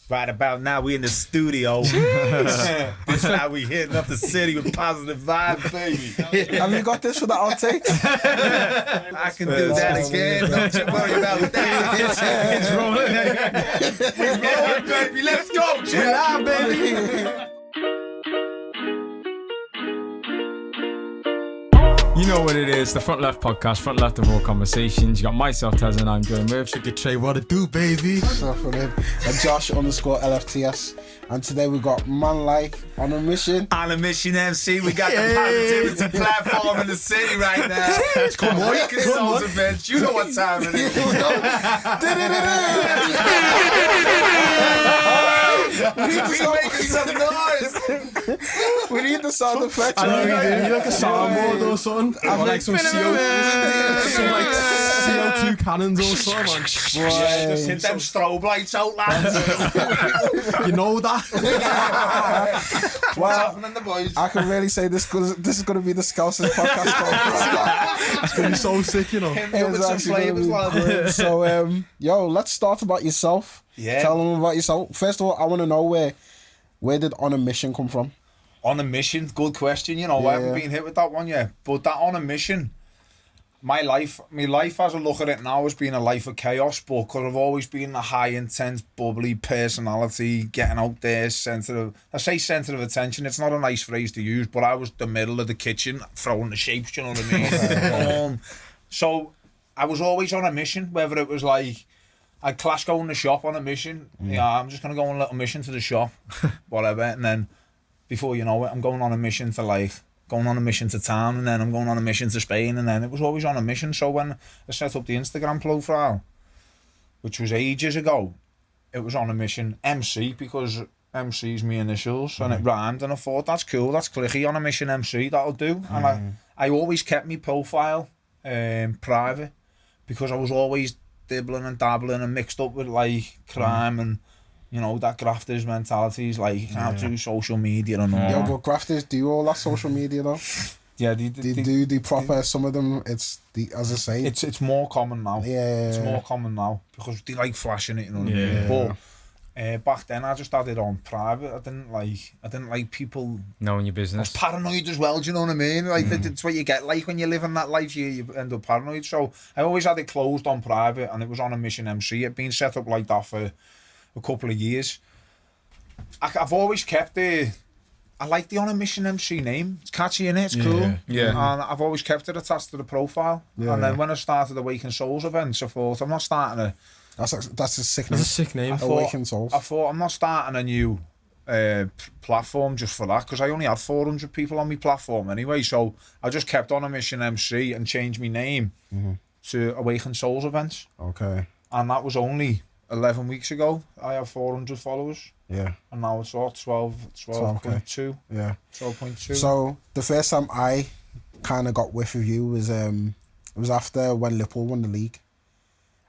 Right about now, we in the studio. This is how we hitting up the city with positive vibes, baby. Have you got this for the outtakes? I can do that again. Don't you worry about that. It's rolling. We're rolling, baby. Let's go. Chill out, baby. You know what it is, the Front Left podcast, Front Left of All Conversations. You got myself, Taz, and I'm joined with Good Trey, what it do, baby? And Josh _LFTS. And today we got Man Like on a mission. On a mission, MC. We got the positivity platform in the city right now. Come on, Weekend Souls events. You know what time it is. We making some noise. We need the sound effects. I know you right? do. You like a soundboard or something? Or like some CO2 cannons or something. Yeah, just hit them strobe lights out, lads. You know that? Well, Happening, the boys. I can really say this is going to be the Scousers podcast. It's going to be so sick, you know. Hit me up with some flavours, lads. So, yo, let's start about yourself. Yeah. Tell them about yourself. First of all, I want to know where did On a Mission come from? On a mission, good question. You know, I haven't been hit with that one yet. But that on a mission, my life as I look at it now has been a life of chaos. But because I've always been a high, intense, bubbly personality, getting out there, sensitive. I say sensitive attention. It's not a nice phrase to use, but I was the middle of the kitchen, throwing the shapes. You know what I mean? So I was always on a mission, whether it was like. I'd class go in the shop on a mission. Yeah, I'm just going to go on a little mission to the shop, whatever. And then before you know it, I'm going on a mission to town, and then I'm going on a mission to Spain, and then it was always on a mission. So when I set up the Instagram profile, which was ages ago, it was on a mission MC, because MC's my initials, and it rhymed, and I thought, that's cool, that's clicky, on a mission MC, that'll do. And I always kept my profile private, because I was always dibbling and dabbling and mixed up with like crime and you know that grafters mentalities, like you can't do social media and all. Yo, but grafters do all that social media though. Yeah, They do the proper. Some of them, it's the, as I say, it's more common now. Yeah, it's more common now because they like flashing it. You know what I mean? But back then I just had it on private. I didn't like people knowing your I was business. paranoid as well, do you know what I mean? Like it's what you get like when you live in that life, you end up paranoid. So I always had it closed on private, and it was on a mission MC. It'd been set up like that for a couple of years. I've always kept it. I like the On a Mission MC name. It's catchy, innit? It's cool. Yeah. And I've always kept it attached to the profile. Yeah. And then when I started the Awaken Souls events, I thought I'm not starting a. that's a sick name. That's a sick name. Awaken Souls. I thought I'm not starting a new platform just for that, because I only had 400 people on my platform anyway. So I just kept On a Mission MC and changed my name to Awaken Souls events. Okay. And that was only 11 weeks ago. I have 400 followers. Yeah. And now it's all 12.2. Yeah. 12.2. So the first time I kind of got whiff of you was it was after when Liverpool won the league.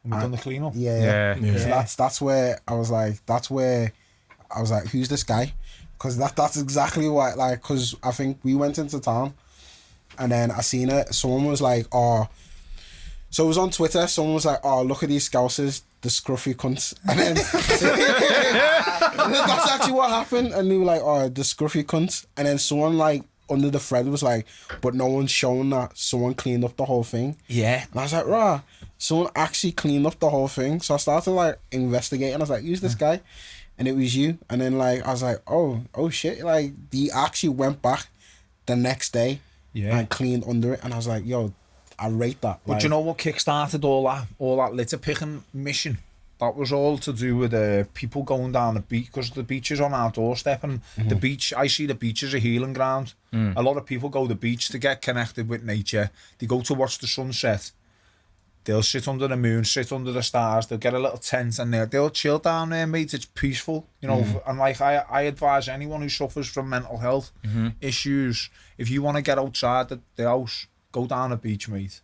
And we've done the clean up. Yeah. Yeah. So that's where I was like, who's this guy? Because that's exactly what, like, because I think we went into town and then I seen it. Someone was like, oh, so it was on Twitter. Someone was like, oh, look at these Scousers, the scruffy cunts. And then that's actually what happened. And they were like, oh, the scruffy cunts. And then someone like under the thread was like, but no one's showing that someone cleaned up the whole thing. Yeah. And I was like, rah, someone actually cleaned up the whole thing. So I started like investigating. I was like, who's this guy? And it was you. And then like I was like, oh shit. Like he actually went back the next day and cleaned under it. And I was like, yo, I rate that. But you know what kick-started all that litter picking mission? That was all to do with people going down the beach, because the beach is on our doorstep, and the beach, I see the beach as a healing ground. A lot of people go to the beach to get connected with nature. They go to watch the sunset. They'll sit under the moon, sit under the stars. They'll get a little tent and they'll chill down there, mate. It's peaceful, you know. And like I advise anyone who suffers from mental health issues, if you want to get outside the house, go down the beach, mate.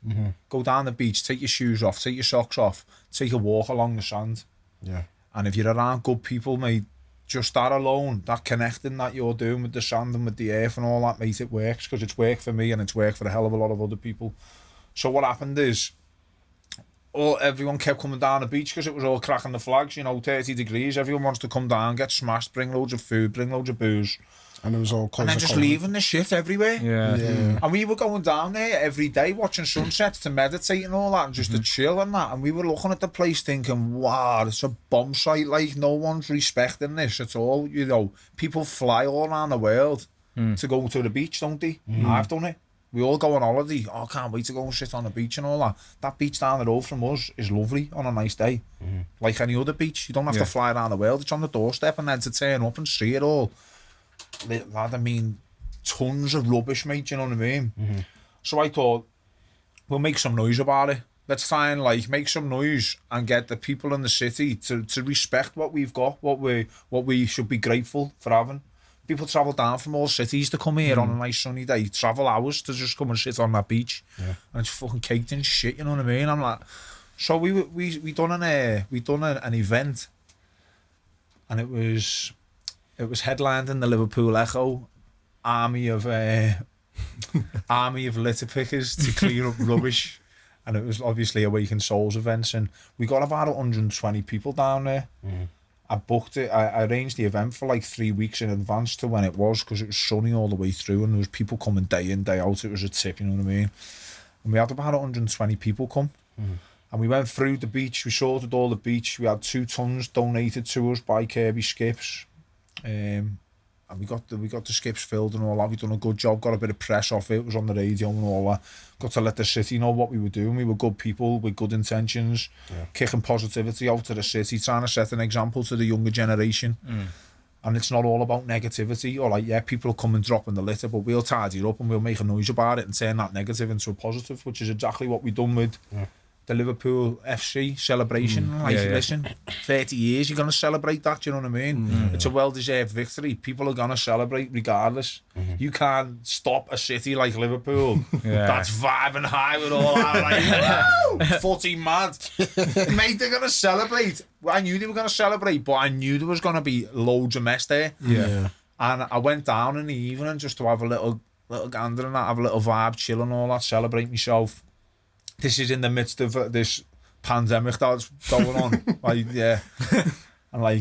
Go down the beach, take your shoes off, take your socks off, take a walk along the sand. Yeah. And if you're around good people, mate, just that alone, that connecting that you're doing with the sand and with the earth and all that, mate, it works, because it's worked for me and it's worked for a hell of a lot of other people. So what happened is, everyone kept coming down the beach because it was all cracking the flags, 30 degrees. Everyone wants to come down, get smashed, bring loads of food, bring loads of booze. And it was all And then just leaving the shit everywhere. Yeah. And we were going down there every day watching sunsets to meditate and all that and just to chill and that. And we were looking at the place thinking, wow, it's a bomb site. Like, no one's respecting this at all. People fly all around the world to go to the beach, don't they? I've done it. We all go on holiday. Oh, I can't wait to go and sit on the beach and all that. That beach down the road from us is lovely on a nice day. Like any other beach. You don't have to fly around the world. It's on the doorstep, and then to turn up and see it all. Lad, I mean, tons of rubbish, mate, you know what I mean? So I thought, we'll make some noise about it. Let's try and make some noise and get the people in the city to respect what we've got, what we should be grateful for having. People travel down from all cities to come here on a nice sunny day, travel hours to just come and sit on that beach, and it's fucking caked in shit, you know what I mean? I'm like, so we done an event, and it was headlined in the Liverpool Echo, army of litter pickers to clean up rubbish, and it was obviously Awaken Souls events, and we got about 120 people down there. I booked it. I arranged the event for 3 weeks in advance to when it was, because it was sunny all the way through, and there was people coming day in, day out. It was a tip, you know what I mean? And we had about 120 people come, and we went through the beach. We sorted all the beach. We had 2 tons donated to us by Kirby Skips. And we got the skips filled and all that. We done a good job, got a bit of press off it. It was on the radio and all that. Got to let the city know what we were doing. We were good people with good intentions, kicking positivity out to the city, trying to set an example to the younger generation. And it's not all about negativity or people come and drop in the litter, but we'll tidy it up and we'll make a noise about it and turn that negative into a positive, which is exactly what we've done with the Liverpool FC celebration. Listen, 30 years, you're going to celebrate that, you know what I mean? It's a well-deserved victory. People are going to celebrate regardless. You can't stop a city like Liverpool that's vibing high with all that, footy mad. Mate, they're going to celebrate. I knew they were going to celebrate, but I knew there was going to be loads of mess there. And I went down in the evening just to have a little gander and that, have a little vibe, chill and all that, celebrate myself. This is in the midst of this pandemic that's going on. And I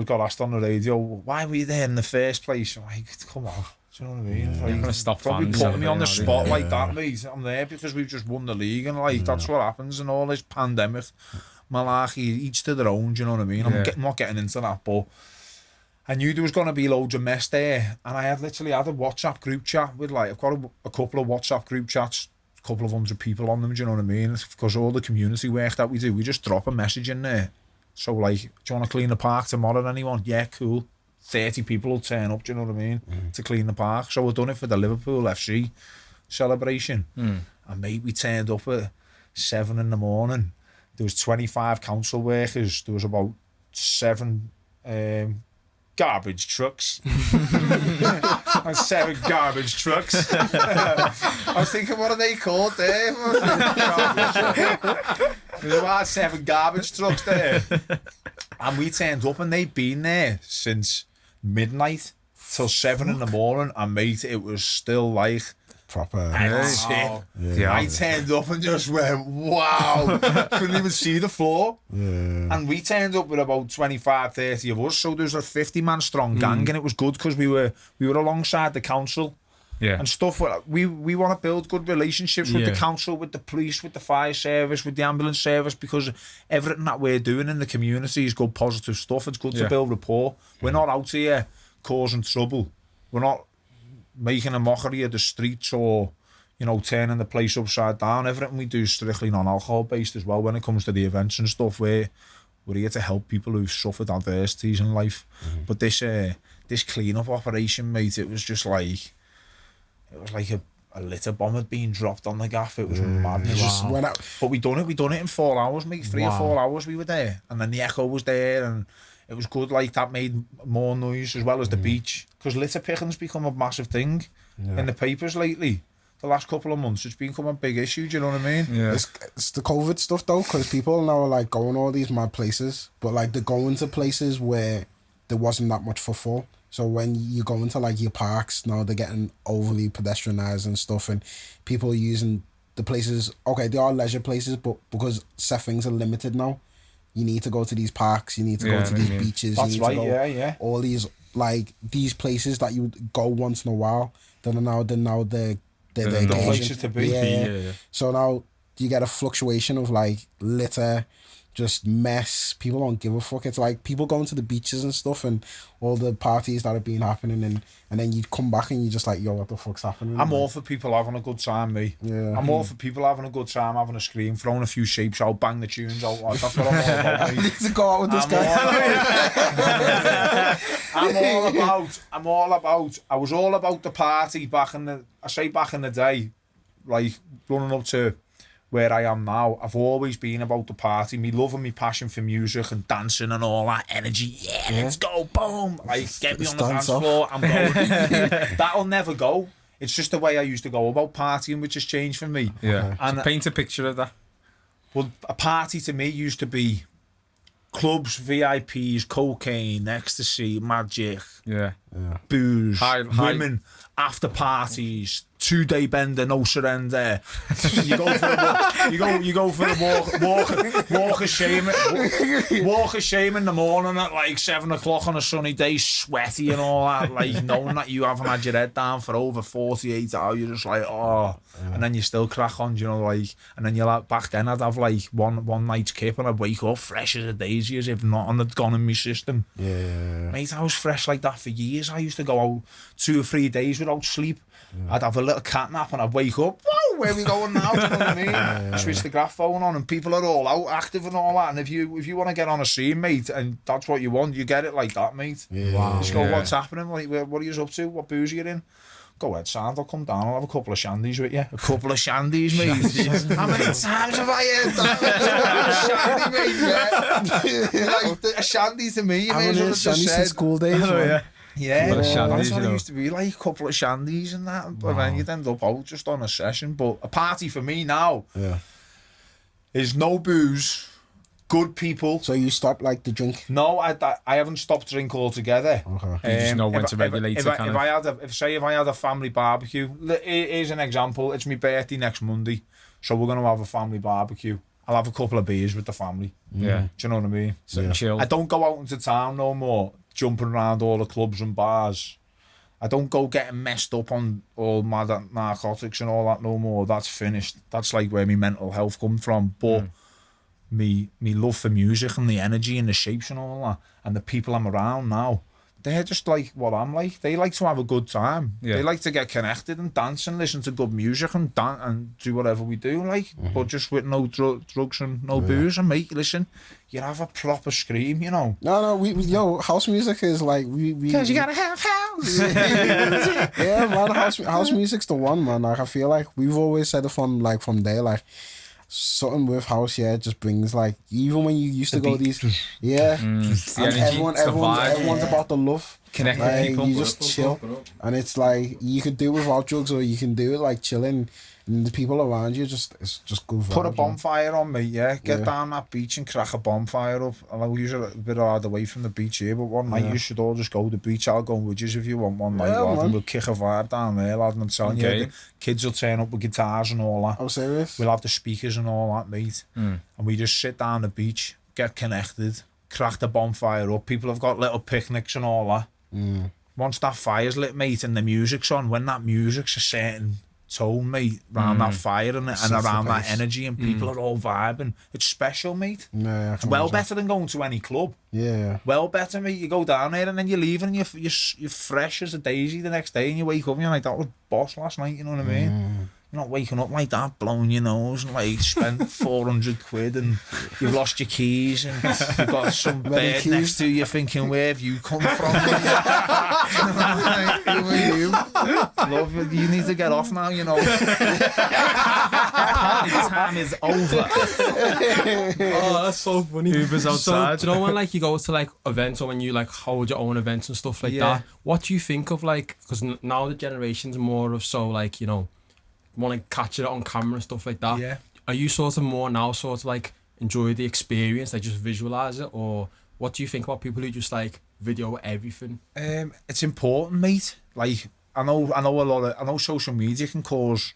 got asked on the radio, why were you there in the first place? I'm like, come on, do you know what I mean? You're gonna stop probably putting me on the spot like that, mate. I'm there because we've just won the league, and that's what happens in all this pandemic malarkey, each to their own, do you know what I mean? I'm not getting into that, but I knew there was going to be loads of mess there, and I had literally had a WhatsApp group chat with I've got a couple of WhatsApp group chats, couple of 100 people on them, do you know what I mean? Because all the community work that we do, we just drop a message in there. So do you want to clean the park tomorrow, anyone? Yeah, cool. 30 people will turn up, do you know what I mean? To clean the park. So we've done it for the Liverpool FC celebration. And mate, we turned up at 7 in the morning. There was 25 council workers. There was about 7 garbage trucks. And 7 garbage trucks. I was thinking, what are they called there? There's about 7 garbage trucks there. And we turned up, and they'd been there since midnight till 7 in the morning. And mate, it was still proper. I turned up and just went, wow. Couldn't even see the floor. And we turned up with about 25, 30 of us. So there was a 50-man strong gang, and it was good because we were alongside the council and stuff. We want to build good relationships with the council, with the police, with the fire service, with the ambulance service, because everything that we're doing in the community is good, positive stuff. It's good to build rapport. We're not out here causing trouble. We're not making a mockery of the streets or, turning the place upside down. Everything we do is strictly non-alcohol based as well. When it comes to the events and stuff, we're here to help people who've suffered adversities in life. But this clean-up operation, mate, it was just like a litter bomb had been dropped on the gaff. It was madness. Wow. But we done it in 4 hours, mate. 3 or 4 hours we were there, and then the Echo was there, and it was good. That made more noise as well as the beach, because litter picking's become a massive thing in the papers lately. The last couple of months, it's become a big issue. Do you know what I mean? It's the COVID stuff though, because people now are going all these mad places, but they're going to places where there wasn't that much footfall. So when you go into your parks now, they're getting overly pedestrianised and stuff, and people are using the places, okay, they are leisure places, but because set things are limited now, you need to go to these parks, you need to go to these beaches. That's you need right, to go yeah. all these, like, these places that you would go once in a while, they're now the places to be. Yeah. So now you get a fluctuation of, like, litter, just mess. People don't give a fuck. It's like people going to the beaches and stuff and all the parties that have been happening, and then you come back and you're just like, yo, what the fuck's happening? I'm all for people having a good time, me. Yeah. I'm all for people having a good time, having a scream, throwing a few shapes out, bang the tunes out. Like, that's what I'm all about, I mate. need to go out with this guy. I was all about the party back in the day, like running up to where I am now. I've always been about the party, me love and me passion for music and dancing and all that energy. Yeah, let's go, boom! Like, get me on the dance floor. I'm going. That'll never go. It's just the way I used to go about partying, which has changed for me. Yeah, and so paint a picture of that. Well, a party to me used to be clubs, VIPs, cocaine, ecstasy, magic, booze, women, after parties, 2-day bender, no surrender. You go for a walk of shame. Walk of shame in the morning at like 7 o'clock on a sunny day, sweaty and all that, like knowing that you haven't had your head down for over 48 hours. You're just like, oh, and then you still crack on, you know, like, and then you're like, back then I'd have like one night's kip and I'd wake up fresh as a daisy, as if nothing had gone in my system. Yeah. Mate, I was fresh like that for years. I used to go out 2 or 3 days without sleep. I'd have a little cat nap and I'd wake up, whoa, where are we going now? Do you know what I mean? Switch the graph phone on and people are all out active and all that. And if you want to get on a scene, mate, and that's what you want, you get it like that, mate. Wow. Just go, what's happening? Like, what are you up to? What booze are you in? Go ahead, Sand, I'll come down, I'll have a couple of shandies with you. A couple of shandies, mate. How many times have I heard that? A shandy, mate, yeah. Like, a shandy to me, you may as well have just said. School days, Yeah, Couple of shandies, that's what you it know. used to be, like a couple of shandies and that. But then you'd end up out just on a session. But a party for me now is no booze, good people. So you stop like the drink? No, I haven't stopped drink altogether. Okay. You just know when to regulate it, kind of. If I had a family barbecue, here's an example. It's my birthday next Monday, so we're going to have a family barbecue. I'll have a couple of beers with the family. Yeah. Do you know what I mean? So chill. I don't go out into town no more, jumping around all the clubs and bars. I don't go getting messed up on all mad narcotics and all that no more. That's finished. That's like where my mental health come from. But me love for music and the energy and the shapes and all that, and the people I'm around now, they're just like what I'm like. They like to have a good time. They like to get connected and dance and listen to good music and dance and do whatever we do, like, but just with no drugs and no booze. And mate, listen, you have a proper scream, you know. No, we house music is like Because you gotta have house. Yeah, man, house music's the one, man. Like, I feel like we've always said it from there, like, something with house, just brings, like, even when you used to go these, and everyone's about the love, connect with like, people. you just chill, and it's like you could do it without drugs, or you can do it like chilling, and the people around you it's just good vibes. Put a bonfire on, mate, get down that beach and crack a bonfire up. I'll use it a bit hard away from the beach here, but one night you should all just go to the beach. I'll go with you if you want one night, lad, and we'll kick a vibe down there, lad, and I'm telling you, the kids will turn up with guitars and all that. I'm serious. We'll have the speakers and all that, mate, and we just sit down the beach, get connected, crack the bonfire up. People have got little picnics and all that. Once that fire's lit, mate, and the music's on, when that music's a certain tone, mate, around that fire and around that energy, and people are all vibing, it's special, mate. It's well better than going to any club. Well better, mate. You go down there and then you leave and you're fresh as a daisy the next day, and you wake up and you're like, that was boss last night, you know what I mean? You're not waking up like that, blowing your nose and like spent 400 quid and you've lost your keys and you've got some bird next to you thinking, where have you come from? Love, you need to get off now, you know. Time is over. Oh, that's so funny. Uber's outside. So, do you know when like you go to like events, or when you like hold your own events and stuff like that, what do you think of, like, because now the generation's more of, so like, you know, want to catch it on camera and stuff like that. Are you sort of more now sort of like enjoy the experience, like just visualize it, or what do you think about people who just like video everything? It's important, mate. Like, I know social media can cause,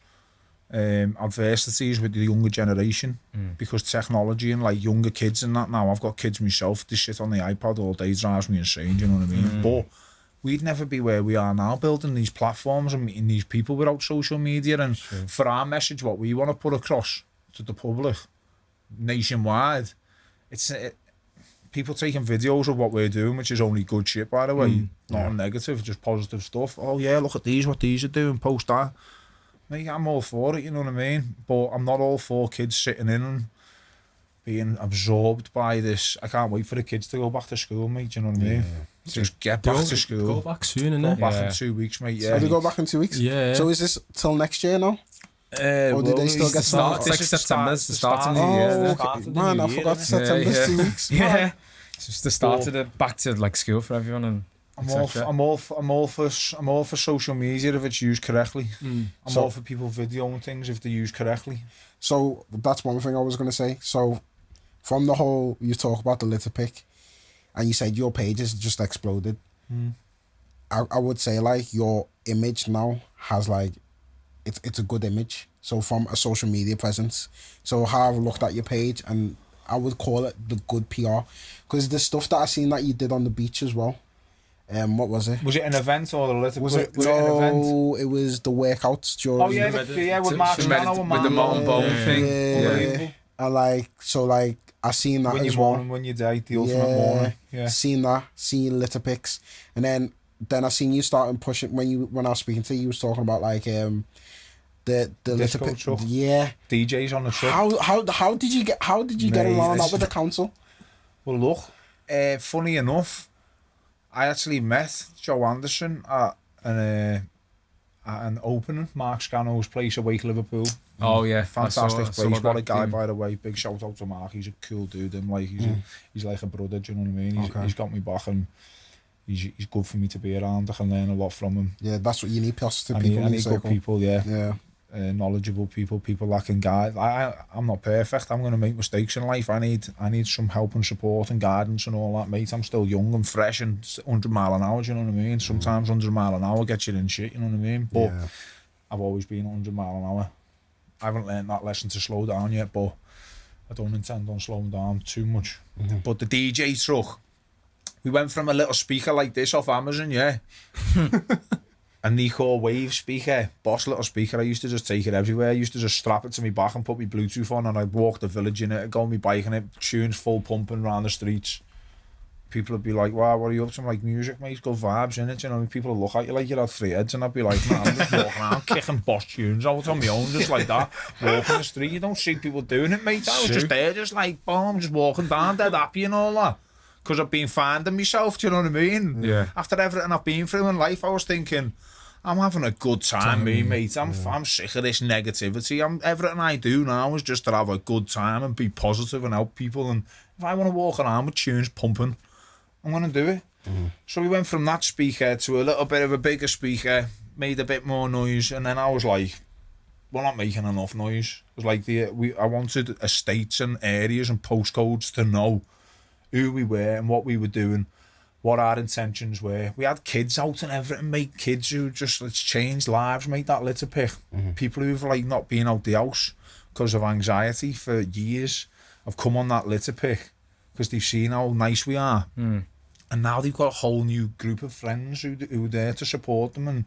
adversities with the younger generation because technology and like younger kids and that now. I've got kids myself. This shit on the iPad all day drives me insane. Do you know what I mean? But we'd never be where we are now, building these platforms and meeting these people without social media. And for our message, what we want to put across to the public nationwide, it's people taking videos of what we're doing, which is only good shit, by the way. Not negative, just positive stuff. Oh yeah, look at these, what these are doing, post that. Mate, I'm all for it, you know what I mean? But I'm not all for kids sitting in and being absorbed by this. I can't wait for the kids to go back to school, mate, you know what I mean? Just get back to school. Go back soon, innit? Go back in 2 weeks, mate, So they go back in 2 weeks? Yeah. So is this till next year now? Or did they still get start? started? It's like September, it's the start of the Oh, year. okay. Man, I forgot September's 2 weeks. Yeah. It's just the start of the back to like school for everyone and I'm all for social media if it's used correctly. I'm all for people videoing things if they're used correctly. So that's one thing I was going to say. So from the whole, you talk about the litter pick and you said your page has just exploded. I would say like your image now has like, it's a good image. So from a social media presence. So how I've looked at your page and I would call it the good PR. Because the stuff that I seen that you did on the beach as well. What was it? Was it an event or the litter? Was it? an event? No, it was the workouts during. Oh yeah, with Mark Scano with the Mountain Bone thing. Yeah. And like, so like, I seen that when as you well. morning, when you day, the ultimate morning. Yeah. Seen that, seen litter picks, and then I seen you starting pushing when I was speaking to you, you was talking about like the litter pick. Truck. Yeah. DJs on the truck. How did you get around that with the council? Well, look, funny enough, I actually met Joe Anderson at an opening, Mark Scano's place at Wake Liverpool. Oh yeah, Fantastic I saw place. What a that guy, thing. by the way. Big shout out to Mark. He's a cool dude. And like he's like a brother. Do you know what I mean? He's got me back, and he's good for me to be around. I can learn a lot from him. Yeah, that's what you need. Positive I people. need, in your good circle. people. Yeah. Yeah. Knowledgeable people that can guide. I'm not perfect. I'm going to make mistakes in life. I need some help and support and guidance and all that, mate. I'm still young and fresh and 100 mile an hour, do you know what I mean? Sometimes 100 mile an hour gets you in shit, you know what I mean? But I've always been 100 mile an hour. I haven't learned that lesson to slow down yet, but I don't intend on slowing down too much. But the DJ truck, we went from a little speaker like this off Amazon, yeah. A Nico Wave speaker, Boss little speaker. I used to just take it everywhere. I used to just strap it to my back and put my Bluetooth on, and I'd walk the village in it, I'd go on my bike in it, tunes full pumping around the streets. People would be like, wow, what are you up to? I'm like, music, mate, good vibes in it, you know. People would look at you like you had 3 heads, and I'd be like, man, I'm just walking around kicking Boss tunes out on my own, just like that, walking the street. You don't see people doing it, mate. I was just there, just like, boom, just walking down, dead happy and all that. Because I've been finding myself, do you know what I mean? Yeah. After everything I've been through in life, I was thinking, I'm having a good time, mate. I'm sick of this negativity. Everything I do now is just to have a good time and be positive and help people. And if I want to walk around with tunes pumping, I'm going to do it. So we went from that speaker to a little bit of a bigger speaker, made a bit more noise, and then I was like, we're not making enough noise. It was like I wanted estates and areas and postcodes to know who we were and what we were doing, what our intentions were. We had kids out and everything, mate. Kids who just, it's changed lives, mate, that litter pick. People who've like not been out the house because of anxiety for years have come on that litter pick because they've seen how nice we are. And now they've got a whole new group of friends who are there to support them, and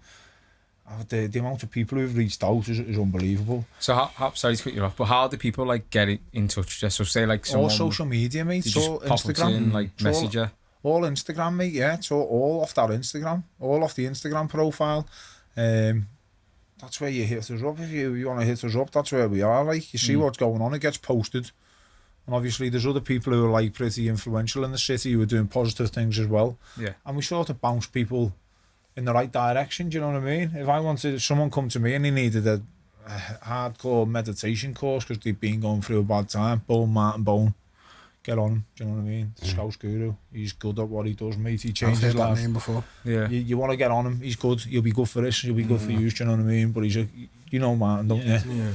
the amount of people who've reached out is unbelievable. So how sorry to cut you off, but how do people like get in touch? Just so say like someone, all social media, mate. Just So pop it in, like message you. All Instagram, mate, yeah. It's all off that Instagram. All off the Instagram profile. That's where you hit us up. If you want to hit us up, that's where we are. Like, you see what's going on, it gets posted. And obviously there's other people who are like pretty influential in the city who are doing positive things as well. Yeah. And we sort of bounce people in the right direction, do you know what I mean? If someone come to me and they needed a hardcore meditation course because they've been going through a bad time, Martin Bone. Get on him, do you know what I mean? The Scouse Guru, he's good at what he does, mate. He changes his life. I've heard that name before. Yeah. You want to get on him, he's good. He'll be good for this, he'll be good for you, do you know what I mean? But you know Martin, don't you? Yeah.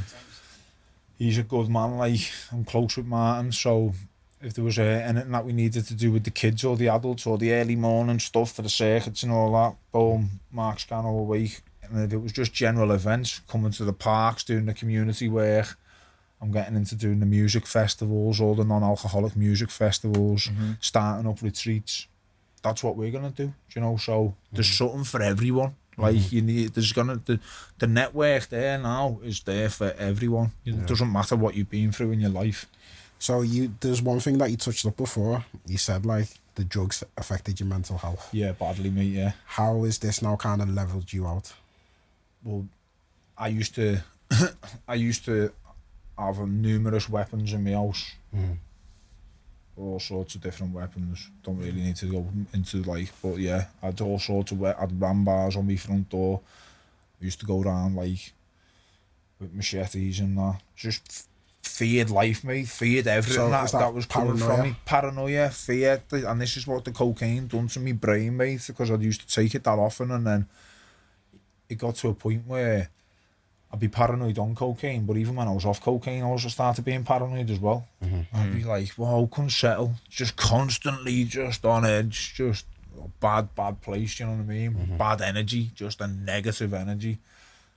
He's a good man, like, I'm close with Martin, so if there was anything that we needed to do with the kids or the adults or the early morning stuff for the circuits and all that, boom, Mark Scano awake. and if it was just general events, coming to the parks, doing the community work, I'm getting into doing the music festivals, all the non-alcoholic music festivals, starting up retreats. That's what we're gonna do, you know. So there's something for everyone. Like you need, the network there now is there for everyone. It doesn't matter what you've been through in your life. So there's one thing that you touched up before. You said like the drugs affected your mental health. Yeah, badly, mate. Yeah. How is this now kind of leveled you out? Well, I used to have numerous weapons in my house. All sorts of different weapons. Don't really need to go into like, but yeah, I had all sorts of I'd ram bars on my front door. I used to go around like with machetes and that. Just feared life, mate. Feared everything that was coming from me. Paranoia, fear, and this is what the cocaine done to me brain, mate. Because I used to take it that often, and then it got to a point where I'd be paranoid on cocaine, but even when I was off cocaine, I also started being paranoid as well. I'd be like, whoa, couldn't settle. Just constantly just on edge, just a bad place, you know what I mean? Bad energy, just a negative energy.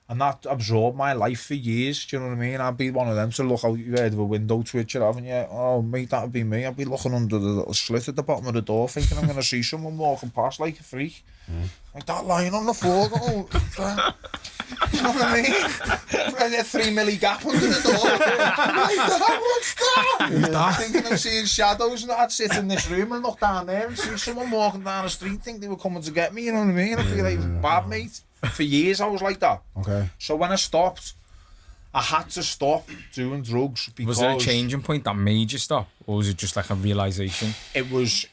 And that absorbed my life for years, do you know what I mean? I'd be one of them to look out, you heard of a window twitcher, haven't you? Oh, mate, that would be me. I'd be looking under the little slit at the bottom of the door, thinking I'm going to see someone walking past like a freak. Like that lying on the floor, going, you know what I mean? A 3 milli gap under the door. Like, what's that? Thinking I'm seeing shadows, and I'd sit in this room and look down there and see someone walking down the street, think they were coming to get me, you know what I mean? I'd be like, bad, mate. For years I was like that. Okay. So when I stopped, I had to stop doing drugs because... Was there a changing point that made you stop? Or was it just like a realisation? It was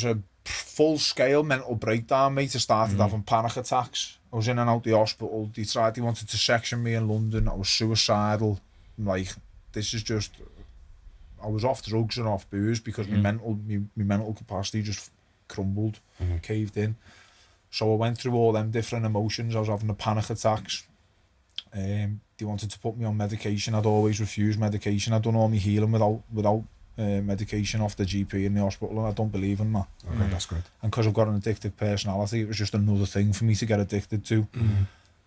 a full-scale mental breakdown, mate. I started having panic attacks. I was in and out the hospital. They wanted to section me in London. I was suicidal. Like, this is just... I was off drugs and off booze because my mental capacity just crumbled, caved in. So I went through all them different emotions. I was having the panic attacks. They wanted to put me on medication. I'd always refused medication. I'd done all my healing without medication off the GP in the hospital, and I don't believe in that. Okay, that's good. And because I've got an addictive personality, it was just another thing for me to get addicted to.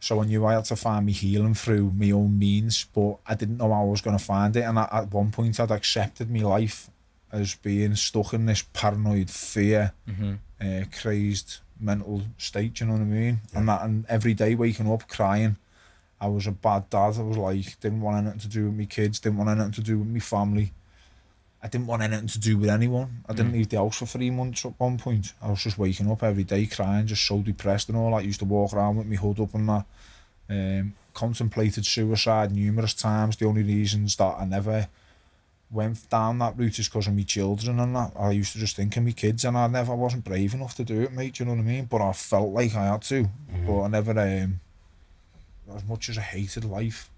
So I knew I had to find me healing through my own means, but I didn't know how I was going to find it. And at one point, I'd accepted my life as being stuck in this paranoid, fear, crazed mental state, you know what I mean? And every day waking up crying, I was a bad dad. I was like, didn't want anything to do with my kids, didn't want anything to do with my family. I didn't want anything to do with anyone. I didn't leave the house for 3 months at one point. I was just waking up every day crying, just so depressed and all that. I used to walk around with my hood up and that. Contemplated suicide numerous times. The only reasons that I never went down that route is because of my children and that. I used to just think of my kids, and I wasn't brave enough to do it, mate, you know what I mean? But I felt like I had to. But I never, as much as I hated life,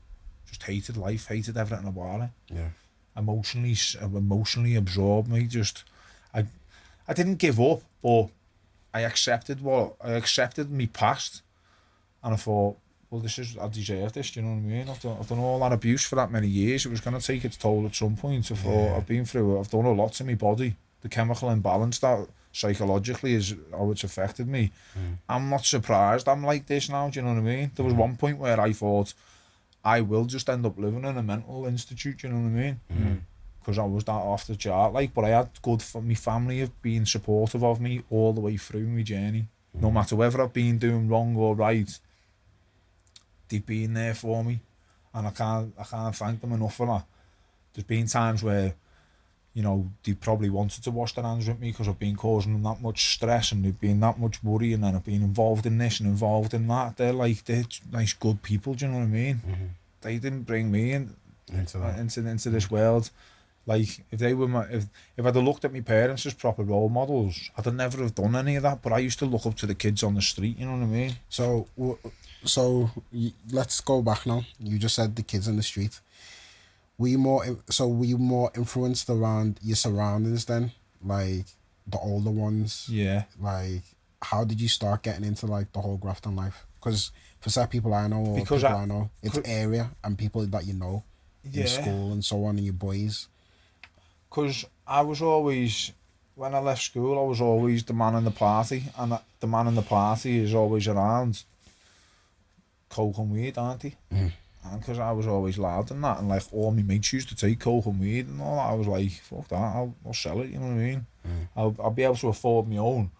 hated everything about it. Yeah. Emotionally absorbed me. I didn't give up, but I accepted my past, and I thought, well, I deserve this, do you know what I mean? I've done all that abuse for that many years. It was going to take its toll at some point. I thought, I've been through it. I've done a lot to my body. The chemical imbalance that psychologically is how it's affected me. I'm not surprised I'm like this now, do you know what I mean? There was one point where I thought, I will just end up living in a mental institute, you know what I mean? Because I was that off the chart, like, but I had my family have been supportive of me all the way through my journey. No matter whether I've been doing wrong or right, they've been there for me, and I can't thank them enough for that. There's been times where, you know, they probably wanted to wash their hands with me because I've been causing them that much stress and they've been that much worry, and then I've been involved in this and involved in that. They're nice, good people, do you know what I mean? They didn't bring me into this world. Like, if they were if I'd have looked at my parents as proper role models, I'd never have done any of that. But I used to look up to the kids on the street, you know what I mean? So let's go back now. You just said the kids on the street. Were you more influenced around your surroundings then? Like, the older ones? Yeah. Like, how did you start getting into, like, the whole grafting life? Because for some people I know, it's area and people that you know in school and so on, and your boys. Because I was always, when I left school, I was always the man in the party, and the man in the party is always around coke and weed, aren't they? And because I was always loud and that, and like all my mates used to take coke and weed and all that, I was like, fuck that, I'll sell it, you know what I mean? I'll be able to afford my own,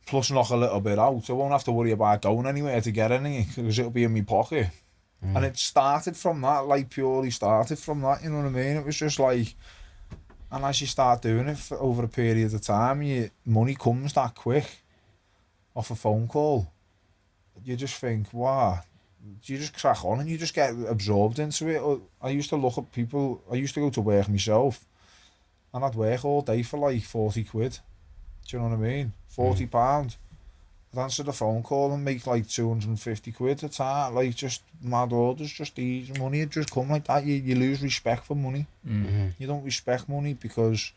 plus knock a little bit out. I won't have to worry about going anywhere to get any, because it'll be in my pocket. And it started from that, like purely started from that, you know what I mean? It was just like, and as you start doing it for over a period of time, money comes that quick off a phone call. You just think, wow, you just crack on and you just get absorbed into it. I used to look at people, I used to go to work myself, and I'd work all day for like 40 quid. Do you know what I mean? £40. I'd answer the phone call and make like 250 quid a time, like just mad orders, just easy money. It just come like that. You lose respect for money. You don't respect money because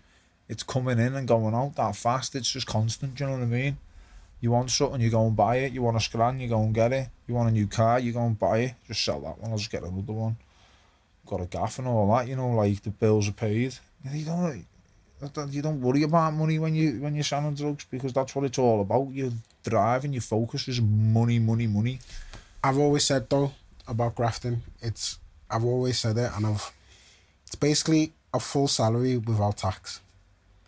it's coming in and going out that fast. It's just constant, do you know what I mean? You want something, you go and buy it. You want a scran, you go and get it. You want a new car, you go and buy it. Just sell that one, I'll just get another one. Got a gaff and all that, you know, like the bills are paid. You don't worry about money when you're selling drugs, because that's what it's all about. Your drive and your focus is money, money, money. I've always said though about grafting, I've always said it, and it's basically a full salary without tax.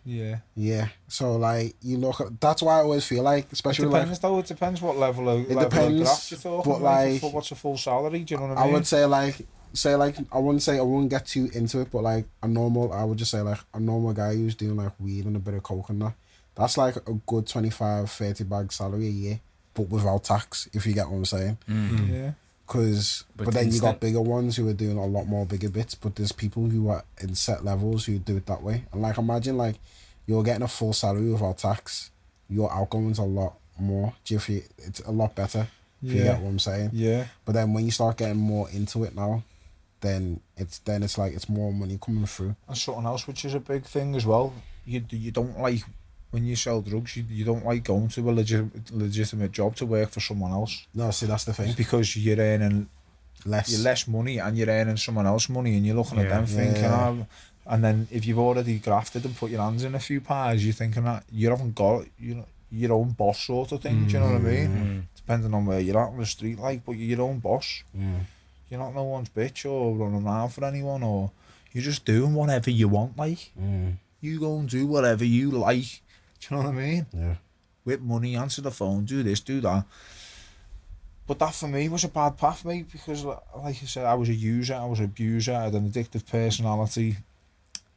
Yeah. So like you look at, that's why I always feel like, especially it depends what level of graft you're talking but about. like, What's a full salary? Do you know what I mean? I would say I wouldn't get too into it, but like I would just say like a normal guy who's doing like weed and a bit of coke and that's like a good 25-30 bag salary a year, but without tax, if you get what I'm saying. Yeah. But then you got bigger ones who are doing a lot more bigger bits, but there's people who are in set levels who do it that way. And like imagine like you're getting a full salary without tax, your outgoings a lot more. It's a lot better, if you get what I'm saying. Yeah. But then when you start getting more into it now, then it's like it's more money coming through. And something else which is a big thing as well, you don't like, when you sell drugs, you don't like going to a legitimate job to work for someone else. No, see, that's the thing. Because you're earning less money and you're earning someone else money, and you're looking at them thinking, oh, and then if you've already grafted and put your hands in a few pies, you're thinking that you haven't got your own boss sort of thing. Do you know what I mean? Depending on where you're at on the street, like, but you're your own boss. You're not no one's bitch or running around for anyone, or you're just doing whatever you want, like. You go and do whatever you like. Do you know what I mean? Yeah. With money, answer the phone, do this, do that. But that for me was a bad path, mate, because like I said, I was a user, I was an abuser, I had an addictive personality,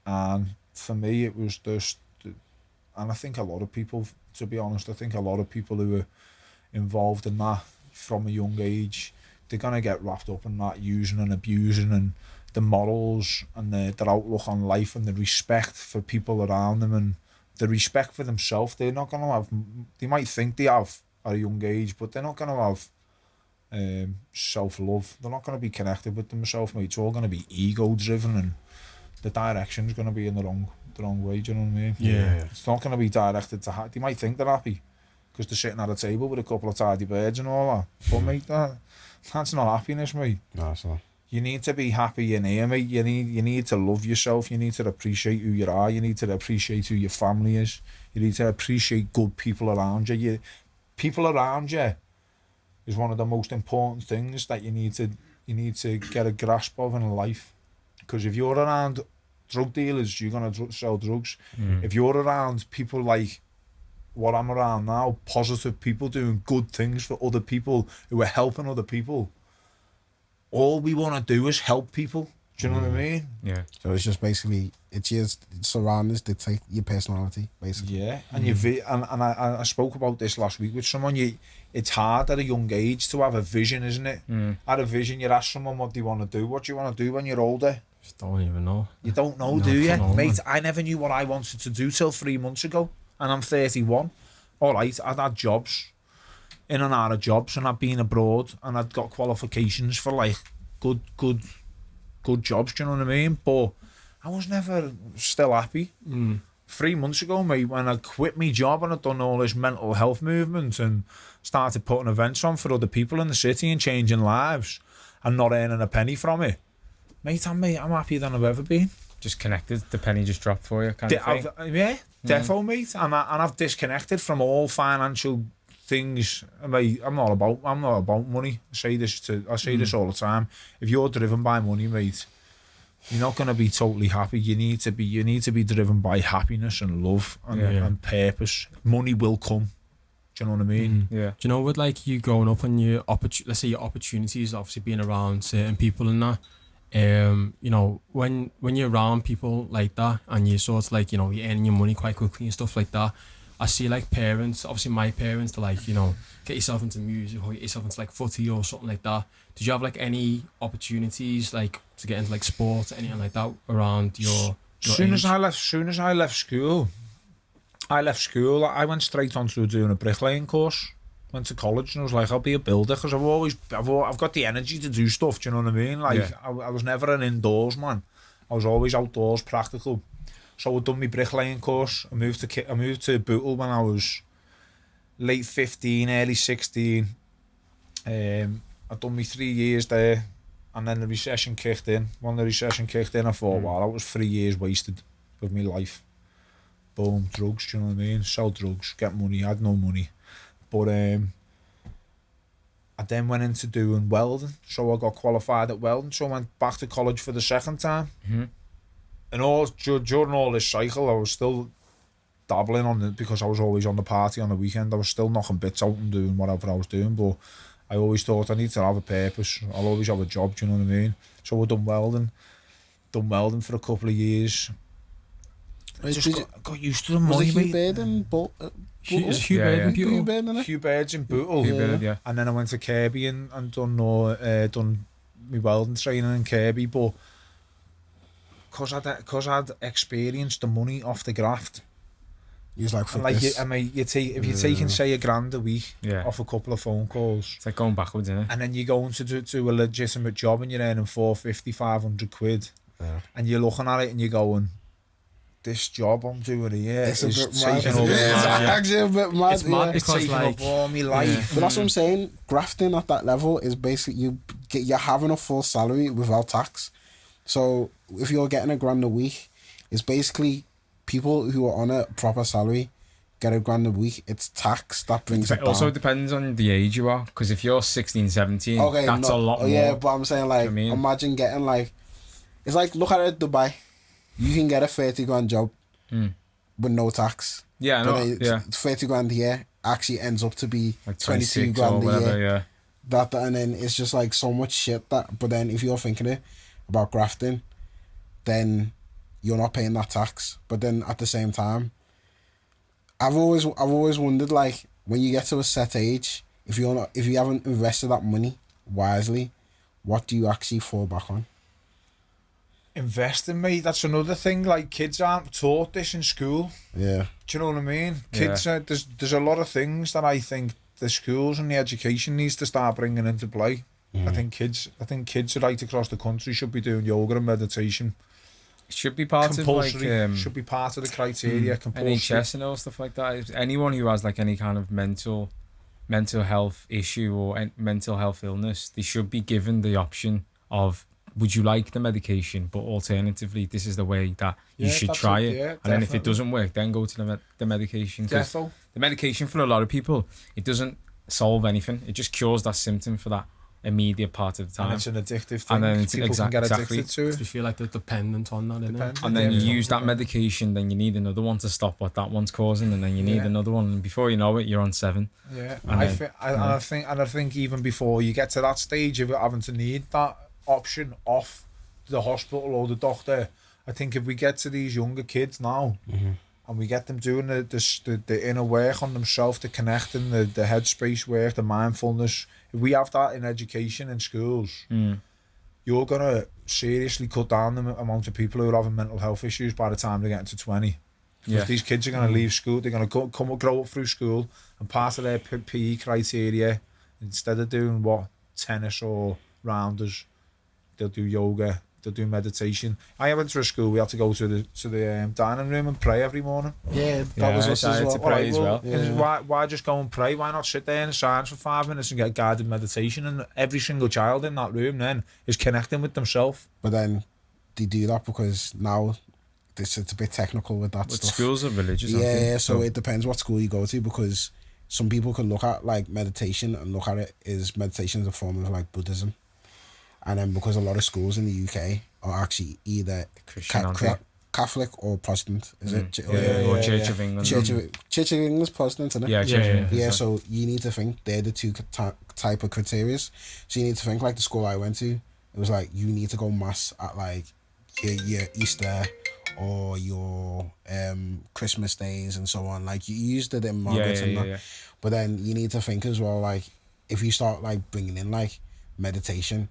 and for me it was just, and I think a lot of people, to be honest, I think a lot of people who are involved in that from a young age, they're going to get wrapped up in that using and abusing, and the morals and their outlook on life and the respect for people around them and the respect for themselves. They're not going to have, they might think they have at a young age, but they're not going to have self-love. They're not going to be connected with themselves, mate. It's all going to be ego-driven, and the direction's going to be in the wrong way, do you know what I mean? Yeah. It's not going to be directed to they might think they're happy because they're sitting at a table with a couple of tidy birds and all that. But mate, that's not happiness, mate. No, it's not. You need to be happy in here, mate. You need to love yourself. You need to appreciate who you are. You need to appreciate who your family is. You need to appreciate good people around you. People around you is one of the most important things that you need to get a grasp of in life. Because if you're around drug dealers, you're gonna sell drugs. If you're around people like what I'm around now, positive people doing good things for other people who are helping other people, all we want to do is help people. Do you know what I mean? Yeah. So it's just basically, it's your surroundings dictate your personality, basically. Yeah, and I spoke about this last week with someone. It's hard at a young age to have a vision, isn't it? At a vision, you ask someone what they want to do. What do you want to do when you're older? Just don't even know. You don't know, do you? Mate, I never knew what I wanted to do till 3 months ago, and I'm 31. All right, I'd had jobs, in and out of jobs, and I'd been abroad, and I'd got qualifications for like good jobs, do you know what I mean? But I was never still happy. 3 months ago, mate, when I quit my job and I'd done all this mental health movement and started putting events on for other people in the city and changing lives and not earning a penny from it, mate, I'm happier than I've ever been. Just connected, the penny just dropped for you, kind of thing. Yeah, defo, mate. And I've disconnected from all financial things. Mate, I'm not about money. I say this all the time. If you're driven by money, mate, you're not gonna be totally happy. You need to be driven by happiness and love and purpose. Money will come. Do you know what I mean? Yeah. Do you know, with like you growing up and let's say your opportunities, obviously being around certain people and that, you know, when you're around people like that and you sort of like, you know, you're earning your money quite quickly and stuff like that, I see like parents, obviously my parents, they're like, you know, get yourself into music or get yourself into like footy or something like that. Did you have like any opportunities like to get into like sports, anything like that around your Soon age? as I left school, I went straight on to doing a bricklaying course. Went to college and I was like, I'll be a builder, because I've got the energy to do stuff. Do you know what I mean? Like I was never an indoors man. I was always outdoors, practical. So I done my bricklaying course. I moved to Bootle when I was late 15, early 16. I done my 3 years there, and then the recession kicked in. When the recession kicked in, I thought, wow, that was 3 years wasted of my life. Boom, drugs, do you know what I mean? Sell drugs, get money. I had no money. But I then went into doing welding, so I got qualified at welding, so I went back to college for the second time. And during all this cycle, I was still dabbling because I was always on the party on the weekend. I was still knocking bits out and doing whatever I was doing, but I always thought I need to have a purpose. I'll always have a job, do you know what I mean? So I done welding for a couple of years. I just got used to the money, mate. Hugh Bird's in Bootle. Yeah. And then I went to Kirby and done my welding training in Kirby, but because I'd experienced the money off the graft. He's like, And like if you're taking say $1,000 a week off a couple of phone calls, It's like going backwards, isn't it? and then you're going to do a legitimate job and you're earning 450, 500 quid, and you're looking at it and you're going, this job I'm doing here It's a is bit mad. taking over. It's actually a bit mad. It's mad It's because taking like up all my life. But that's what I'm saying. Grafting at that level is basically you're having a full salary without tax. So if you're getting $1,000 a week, it's basically people who are on a proper salary get $1,000 a week. It's tax that brings it It also down. depends on the age you are, because if you're 16, 17, that's a lot more. Yeah, but I'm saying like, I mean? imagine getting like, it's like, look at it, Dubai. You can get a $30,000 job with no tax. Yeah, I But know. then Yeah, $30,000 a year actually ends up to be like 22 26 or grand a whatever. year. Yeah, That and then it's just like so much shit that. But then if you're thinking it about grafting, then you're not paying that tax. But then at the same time, I've always wondered, like, when you get to a set age, if you haven't invested that money wisely, what do you actually fall back on? Investing, mate, that's another thing. Like, kids aren't taught this in school. Yeah. Do you know what I mean? Kids, there's a lot of things that I think the schools and the education needs to start bringing into play. I think kids right across the country should be doing yoga and meditation. it should be part Compulsory, of like should be part of the criteria. Compulsory. NHS and all stuff like that. Anyone who has like any kind of mental health issue or mental health illness, they should be given the option of, would you like the medication, but alternatively this is the way that you should try it. Yeah, and then if it definitely. doesn't work, then go to the medication. 'Cause Defo. the medication for a lot of people, it doesn't solve anything. It just cures that symptom for that immediate part of the time. And it's an addictive thing. And then it's People can get exactly. addicted to you it. feel like they're dependent on that, innit? Dependent. And then you Yeah. use that medication, then you need another one to stop what that one's causing, and then you need Yeah. another one, and before you know it, you're on 7. Yeah, And I think even before you get to that stage of having to need that option off the hospital or the doctor, I think if we get to these younger kids now and we get them doing the inner work on themselves, the connecting, the headspace work, the mindfulness, if we have that in education in schools, you're gonna seriously cut down the amount of people who are having mental health issues by the time they get into 20. Yeah. These kids are going to leave school, they're going to grow up through school, and part of their PE criteria, instead of doing tennis or rounders, they'll do yoga, they'll do meditation. I went to a school, we had to go to the dining room and pray every morning. Yeah, that was us I as had well. to pray as well. Yeah. Why just go and pray? Why not sit there in silence for 5 minutes and get guided meditation? And every single child in that room then is connecting with themselves. But then they do that because now it's a bit technical with that But stuff. schools are religious, aren't they? Yeah, so it depends what school you go to, because some people could look at like meditation and look at it as meditation as a form of like Buddhism. And then because a lot of schools in the UK are actually either Catholic or Protestant, is it? Or Church of England. Church of England's Protestant, isn't it? Yeah, Church of England. Yeah, so you need to think they're the two type of criteria. So you need to think like the school I went to, it was like you need to go mass at like your Easter or your Christmas days and so on. Like you used it in Margaret and that. But then you need to think as well, like if you start like bringing in like meditation,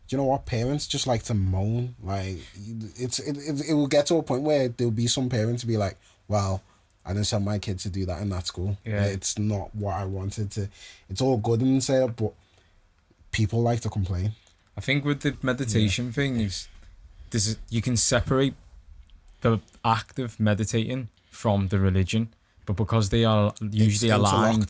do you know what, parents just like to moan. Like it will get to a point where there'll be some parents be like, well, I didn't send my kid to do that in that school. It's not what I wanted to. It's all good and say, but people like to complain. I think with the meditation thing you can separate the act of meditating from the religion, but because they are usually aligned,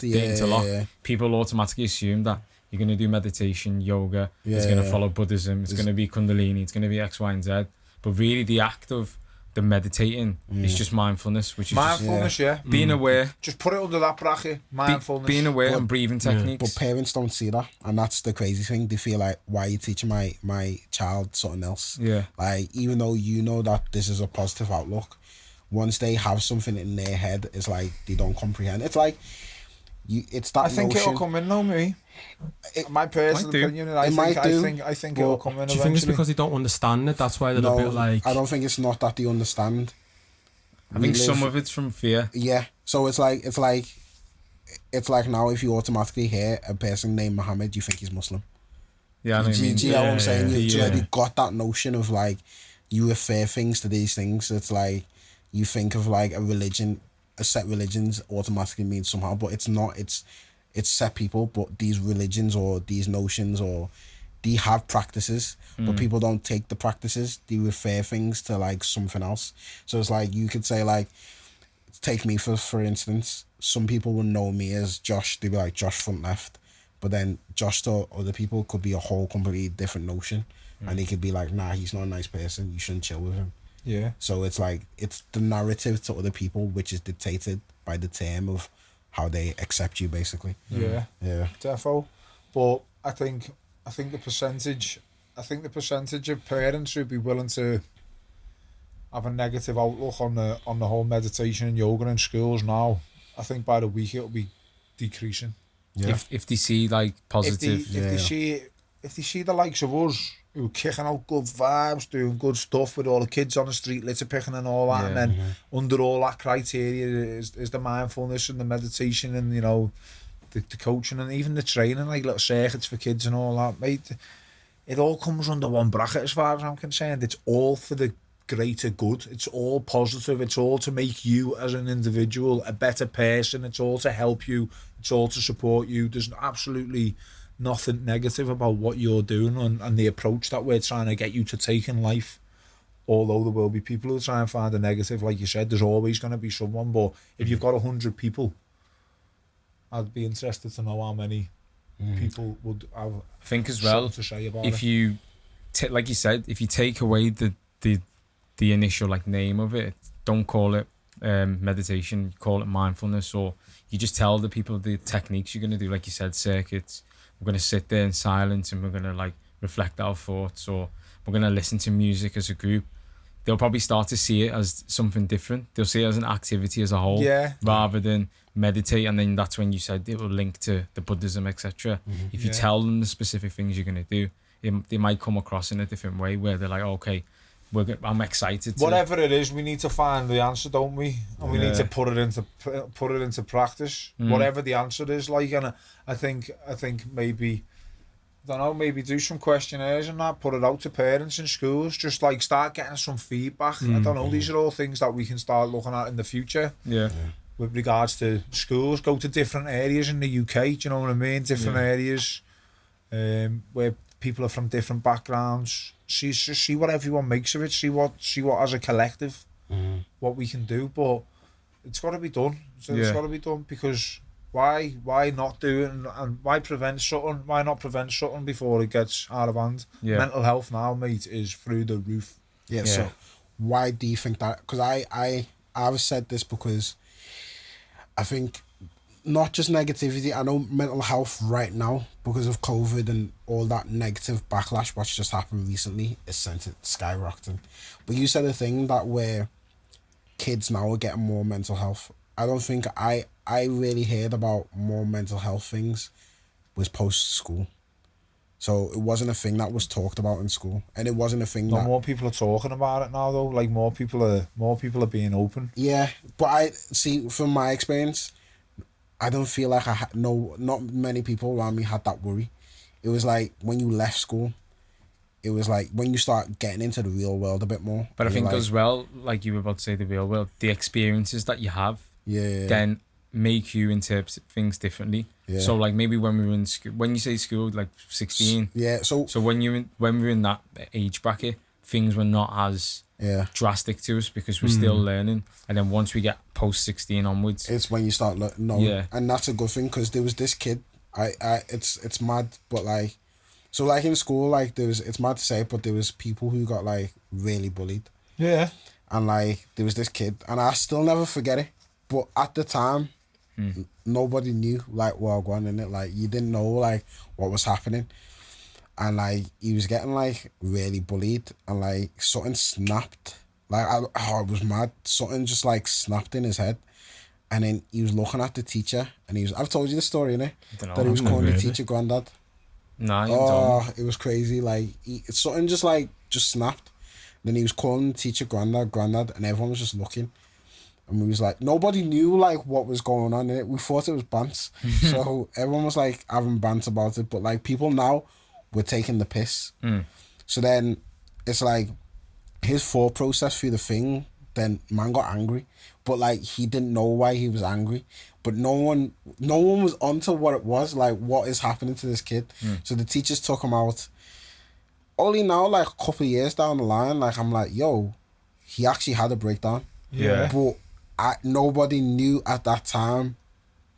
people automatically assume that you're going to do meditation, yoga, it's going to follow Buddhism, it's going to be Kundalini, it's going to be X, Y, and Z. But really the act of the meditating is just mindfulness, which is mindfulness, just, being aware. Just put it under that bracket, mindfulness. Being aware and breathing techniques. But parents don't see that, and that's the crazy thing. They feel like, why are you teaching my child something else? Yeah. Like, even though you know that this is a positive outlook, once they have something in their head, it's like they don't comprehend. It's like, it's that I think notion. it'll come in though, me. My personal opinion, I think it'll come in. Do you think it's because they don't understand it? That's why they're a bit like. I don't think it's not that they understand. I think some of it's from fear. Yeah. So it's like now if you automatically hear a person named Muhammad, you think he's Muslim. Yeah, do you know what I'm saying? You've already got that notion of like you refer things to these things. It's like you think of like a religion. A set religions automatically means somehow, but it's not. It's set people, but these religions or these notions or they have practices, but people don't take the practices. They refer things to like something else. So it's like you could say like, take me for instance. Some people will know me as Josh. They'd be like Josh Frontleft, but then Josh to other people could be a whole completely different notion, and they could be like, nah, he's not a nice person. You shouldn't chill with him. Yeah. So it's like it's the narrative to other people, which is dictated by the term of how they accept you, basically. Yeah. Yeah. Defo. But I think the percentage of parents who'd be willing to have a negative outlook on the whole meditation and yoga in schools now, I think by the week it'll be decreasing. Yeah. If they see like positive, if they see the likes of us who are kicking out good vibes, doing good stuff with all the kids on the street, litter picking and all that, and then under all that criteria is the mindfulness and the meditation and, you know, the coaching and even the training, like little circuits for kids and all that, mate. It all comes under one bracket as far as I'm concerned. It's all for the greater good. It's all positive. It's all to make you as an individual a better person. It's all to help you. It's all to support you. There's absolutely nothing negative about what you're doing and the approach that we're trying to get you to take in life. Although there will be people who try and find a negative, like you said, there's always going to be someone. But if you've got 100 people, I'd be interested to know how many people would have. I think as well, to say about if you, like you said, if you take away the initial like name of it, don't call it meditation, call it mindfulness, or you just tell the people the techniques you're going to do, like you said, circuits. We're going to sit there in silence and we're going to like reflect our thoughts, or we're going to listen to music as a group. They'll probably start to see it as something different. They'll see it as an activity as a whole, rather than meditate. And then that's when you said it will link to the Buddhism, etc. If you tell them the specific things you're going to do, they might come across in a different way where they're like, okay, I'm excited. Whatever it is, we need to find the answer, don't we? And we need to put it into practice. Whatever the answer is, like, and I think maybe, I don't know, maybe do some questionnaires and that, put it out to parents in schools, just like start getting some feedback. I don't know, these are all things that we can start looking at in the future. With regards to schools, go to different areas in the UK, do you know what I mean? Different areas where people are from different backgrounds. See what everyone makes of it. See what as a collective, what we can do. But it's got to be done. So it's got to be done, because why not do it, and why prevent something? Why not prevent something before it gets out of hand? Mental health now, mate, is through the roof. So why do you think that? Because I've said this because I think not just negativity. I know mental health right now, because of COVID and all that negative backlash what's just happened recently, is sent it skyrocketing. But you said a thing that where kids now are getting more mental health. I don't think I really heard about more mental health things was post school. So it wasn't a thing that was talked about in school, and it wasn't a thing that more people are talking about it now though. Like more people are being open. Yeah, but I see from my experience, I don't feel like not many people around me had that worry. It was like when you left school, it was like when you start getting into the real world a bit more. But I think like, as well, like you were about to say, the real world, the experiences that you have, then make you interpret things differently. Yeah. So like maybe when we were in school, when you say school, like 16. Yeah. So when we were in that age bracket, things were not as drastic to us because we're still learning. And then once we get post 16 onwards, it's when you start knowing. Yeah. And that's a good thing, because there was this kid. It's mad, but like, so like in school, like it's mad to say, but there was people who got like really bullied. Yeah. And like there was this kid, and I still never forget it. But at the time, nobody knew like what was going on in it. Like you didn't know like what was happening, and like he was getting like really bullied, and like something snapped. Like it was mad. Something just like snapped in his head, and then he was looking at the teacher, and I've told you the story, innit? That he was calling the teacher granddad. Nah, you don't. It was crazy. Like something just snapped. Then he was calling the teacher granddad, and everyone was just looking. And we was like, nobody knew like what was going on in it. We thought it was bants. So everyone was like having bants about it. But like people now were taking the piss. So then it's like his thought process through the thing, then man got angry. But like he didn't know why he was angry. But no one was onto what it was, like what is happening to this kid. So the teachers took him out. Only now, like a couple of years down the line, like I'm like, yo, he actually had a breakdown. Yeah. But nobody knew at that time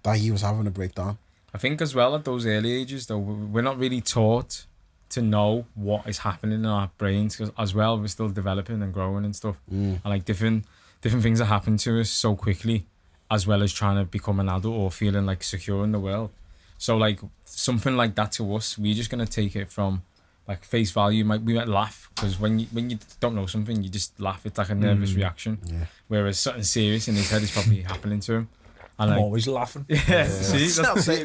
that he was having a breakdown. I think as well at those early ages though, we're not really taught to know what is happening in our brains, because as well we're still developing and growing and stuff, and like different things that happen to us so quickly, as well as trying to become an adult or feeling like secure in the world. So like something like that to us, we're just gonna take it from like face value. We might laugh, because when you don't know something, you just laugh. It's like a nervous reaction. Yeah. Whereas something serious in his head is probably happening to him. And I'm like, always laughing. Yeah. See,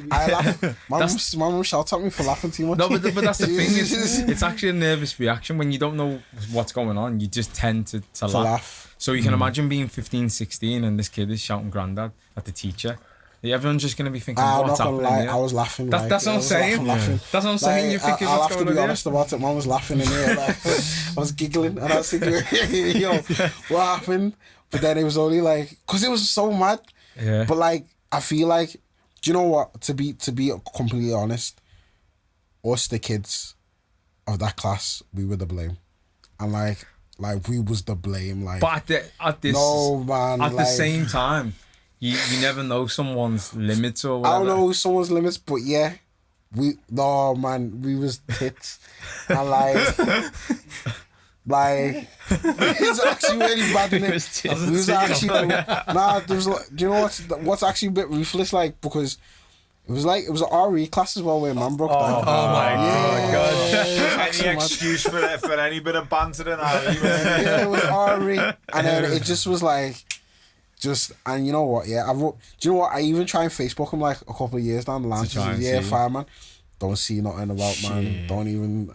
I laugh. My mum shouts at me for laughing too much. No, but that's the thing. It's actually a nervous reaction when you don't know what's going on. You just tend to laugh. So you can imagine being 15, 16, and this kid is shouting "granddad" at the teacher. Everyone's just gonna be thinking, what's happening here? I was laughing. That's what I'm saying. That's what I'm saying. You're thinking, I'll what's have to going be on honest about it. Mum was laughing in here. Like, I was giggling, and I was thinking, yo, what happened? But then it was only like, because it was so mad. Yeah. But like, I feel like, do you know what? To be completely honest, us the kids of that class, we were the blame, and like we was the blame. Like, but at the same time, you never know someone's limits or whatever. I don't know someone's limits, but yeah, we was tits, and like it's actually really bad, innit? It was actually there was like, do you know what's actually a bit ruthless, like, because it was an RE class as well where man broke down. Oh my god! Any excuse for any bit of banter in RE? Yeah, it was RE, and then it just was like. And you know what? Yeah, do you know what? I even try and Facebook him like a couple of years down the line. Fireman. Don't see nothing about, man. Don't even.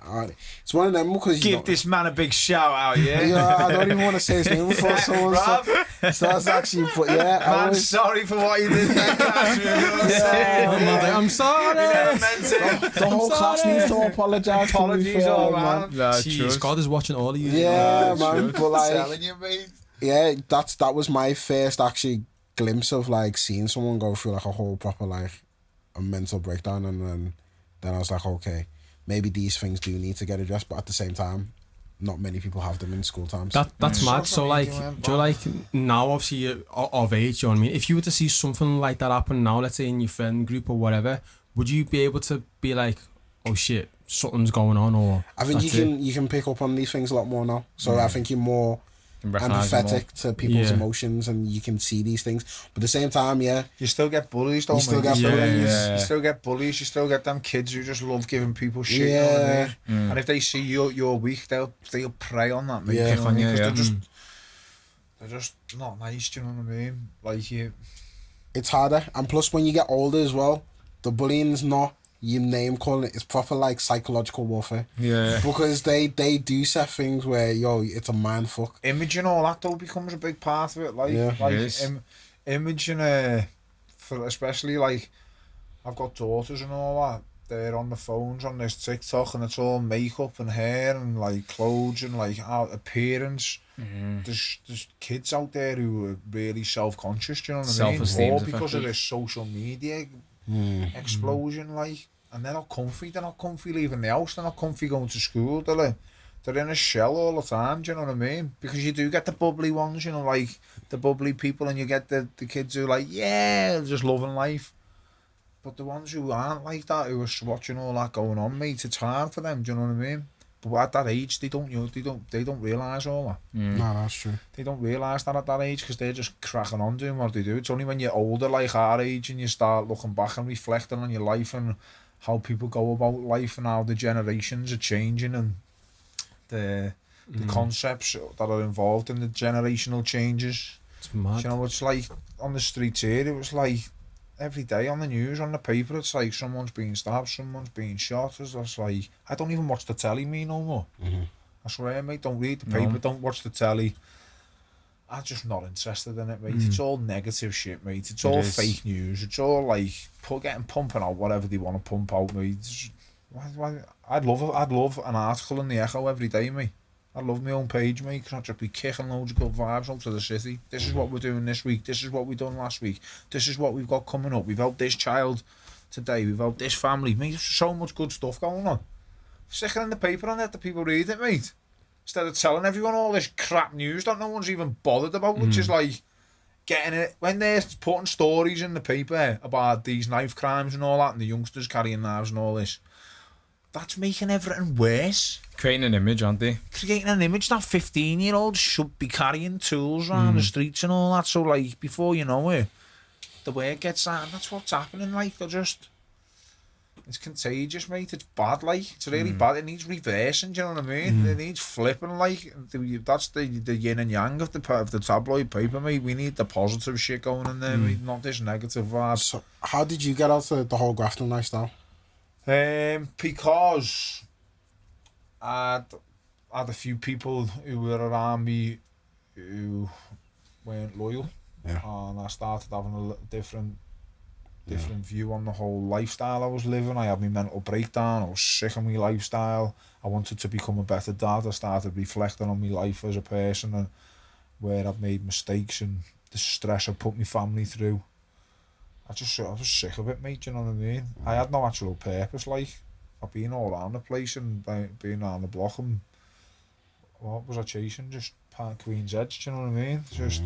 It's one of them, because give this man a big shout out, yeah. Yeah, I don't even want to say his name before someone. So that's actually, but yeah, man, sorry for what you did in that classroom. I'm sorry. The whole class needs to apologize. Apologies all around. Jeez, God is watching all of you. Yeah, man. But like, telling you, mate. Yeah, that was my first actually glimpse of like seeing someone go through like a whole proper like a mental breakdown, and then I was like, okay, maybe these things do need to get addressed, but at the same time, not many people have them in school times. That's mad. So like, do you like now? Obviously, you're of age. You know what I mean? If you were to see something like that happen now, let's say in your friend group or whatever, would you be able to be like, oh shit, something's going on? Or I think you can pick up on these things a lot more now. So I think you're more empathetic to people's Yeah. emotions, and you can see these things. But at the same time, yeah, You still get bullies, though, You still mate. get bullies. You still get bullies. You still get them kids who just love giving people shit. You know what I mean? And if they see you're weak, they'll prey on that, mate. Yeah. You know what I mean? Yeah, 'Cause yeah. they're just not nice. Do you know what I mean? Like you. it's harder. And plus, when you get older as well, the bullying's not you name calling it. It's proper like psychological warfare. Yeah. Because they do set things where it's a mind fuck. Image and all that though becomes a big part of it. Like, Yeah. like It is. image for especially like I've got daughters and all that. They're on the phones on this TikTok and it's all makeup and hair and like clothes and like appearance. There's kids out there who are really self-conscious. Do you know what I mean? Self-esteem's All because affected. of this social media explosion, like, and they're not comfy. They're not comfy leaving the house. They're not comfy going to school. They're in a shell all the time. Do you know what I mean? Because you do get the bubbly ones, you know, like the bubbly people, and you get the kids who are like, yeah, just loving life. But the ones who aren't like that, who are watching all that going on, mate, it's hard for them. Do you know what I mean? But at that age, they don't realise all that. No, that's true. They don't realise that at that age because they're just cracking on doing what they do. It's only when you're older, like our age, and you start looking back and reflecting on your life and how people go about life and how the generations are changing and the concepts that are involved in the generational changes. It's mad. You know, it's like on the streets here, it was like every day on the news, on the paper, it's like someone's being stabbed, someone's being shot. It's like, I don't even watch the telly, me, no more. I swear, mate, don't read the paper, don't watch the telly. I'm just not interested in it, mate. It's all negative shit, mate. It's all fake news. It's all like pumping out whatever they want to pump out, mate. I'd love an article in the Echo every day, mate. I'd love my own page, mate, because I'd just be kicking loads of good vibes out to the city. This is what we're doing this week. This is what we done last week. This is what we've got coming up. We've helped this child today. We've helped this family. Mate, there's so much good stuff going on. Stick it in the paper and let the people read it, mate. Instead of telling everyone all this crap news that no one's even bothered about, which is like getting it when they're putting stories in the paper about these knife crimes and all that, and the youngsters carrying knives and all this. That's making everything worse. Creating an image, aren't they? Creating an image that 15-year-olds should be carrying tools around the streets and all that. So, like, before you know it, the word gets out, and that's what's happening. Like, it's contagious, mate. It's bad, like. It's really bad. It needs reversing, do you know what I mean? It needs flipping, like. That's the yin and yang of the tabloid paper, mate. We need the positive shit going in there, mate, not this negative vibe. So, how did you get out of the whole grafting lifestyle? Because I had a few people who were around me who weren't loyal, and I started having a little different view on the whole lifestyle I was living. I had my mental breakdown. I was sick of my lifestyle. I wanted to become a better dad. I started reflecting on my life as a person and where I've made mistakes and the stress I put my family through. I was sick of it, mate, you know what I mean? I had no actual purpose, like. I've been all around the place and been around the block and what was I chasing? Just Queen's Edge, do you know what I mean? Just,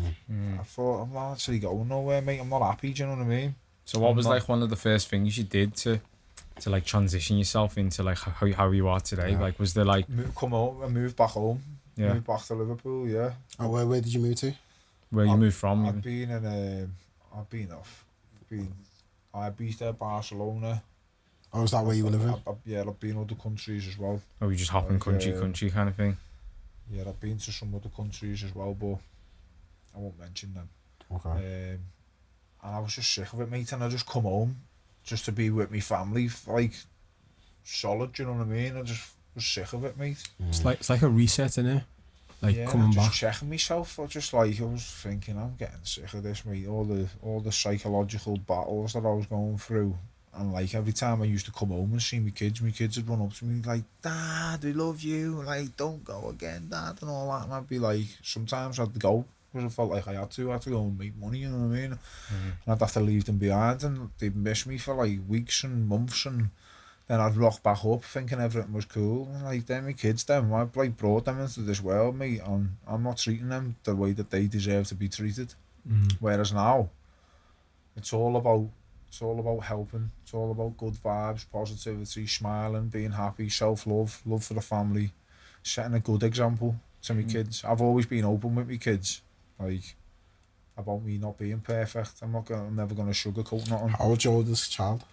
I thought, I'm not actually going nowhere, mate. I'm not happy, do you know what I mean? So what was like one of the first things you did to like transition yourself into like how you are today? Yeah. Like was there like Come home, I moved back home. Yeah. Moved back to Liverpool, yeah. And where did you move to? where you moved from? I've been in Ibiza, Barcelona. Or was that where you were living? I've been other countries as well. Or you just hopping Like, country kind of thing? Yeah, I've been to some other countries as well, but I won't mention them. Okay. And I was just sick of it, mate, and I just come home just to be with my family, like, solid, you know what I mean? I just was sick of it, mate. It's like a reset, innit? Like Yeah, coming just back. checking myself. I was thinking, I'm getting sick of this, mate. All the psychological battles that I was going through. And like every time I used to come home and see my kids would run up to me like, Dad, we love you. Like, don't go again, Dad, and all that. And I'd be like, sometimes I'd go because I felt like I had to go and make money, you know what I mean? And I'd have to leave them behind, and they'd miss me for like weeks and months, and then I'd rock back up thinking everything was cool. And like, they're my kids, them. I've like brought them into this world, mate, and I'm not treating them the way that they deserve to be treated. Whereas now, it's all about helping. It's all about good vibes, positivity, smiling, being happy, self-love, love for the family, setting a good example to my kids. I've always been open with my kids, like about me not being perfect. I'm never gonna sugarcoat nothing. How old's your oldest child?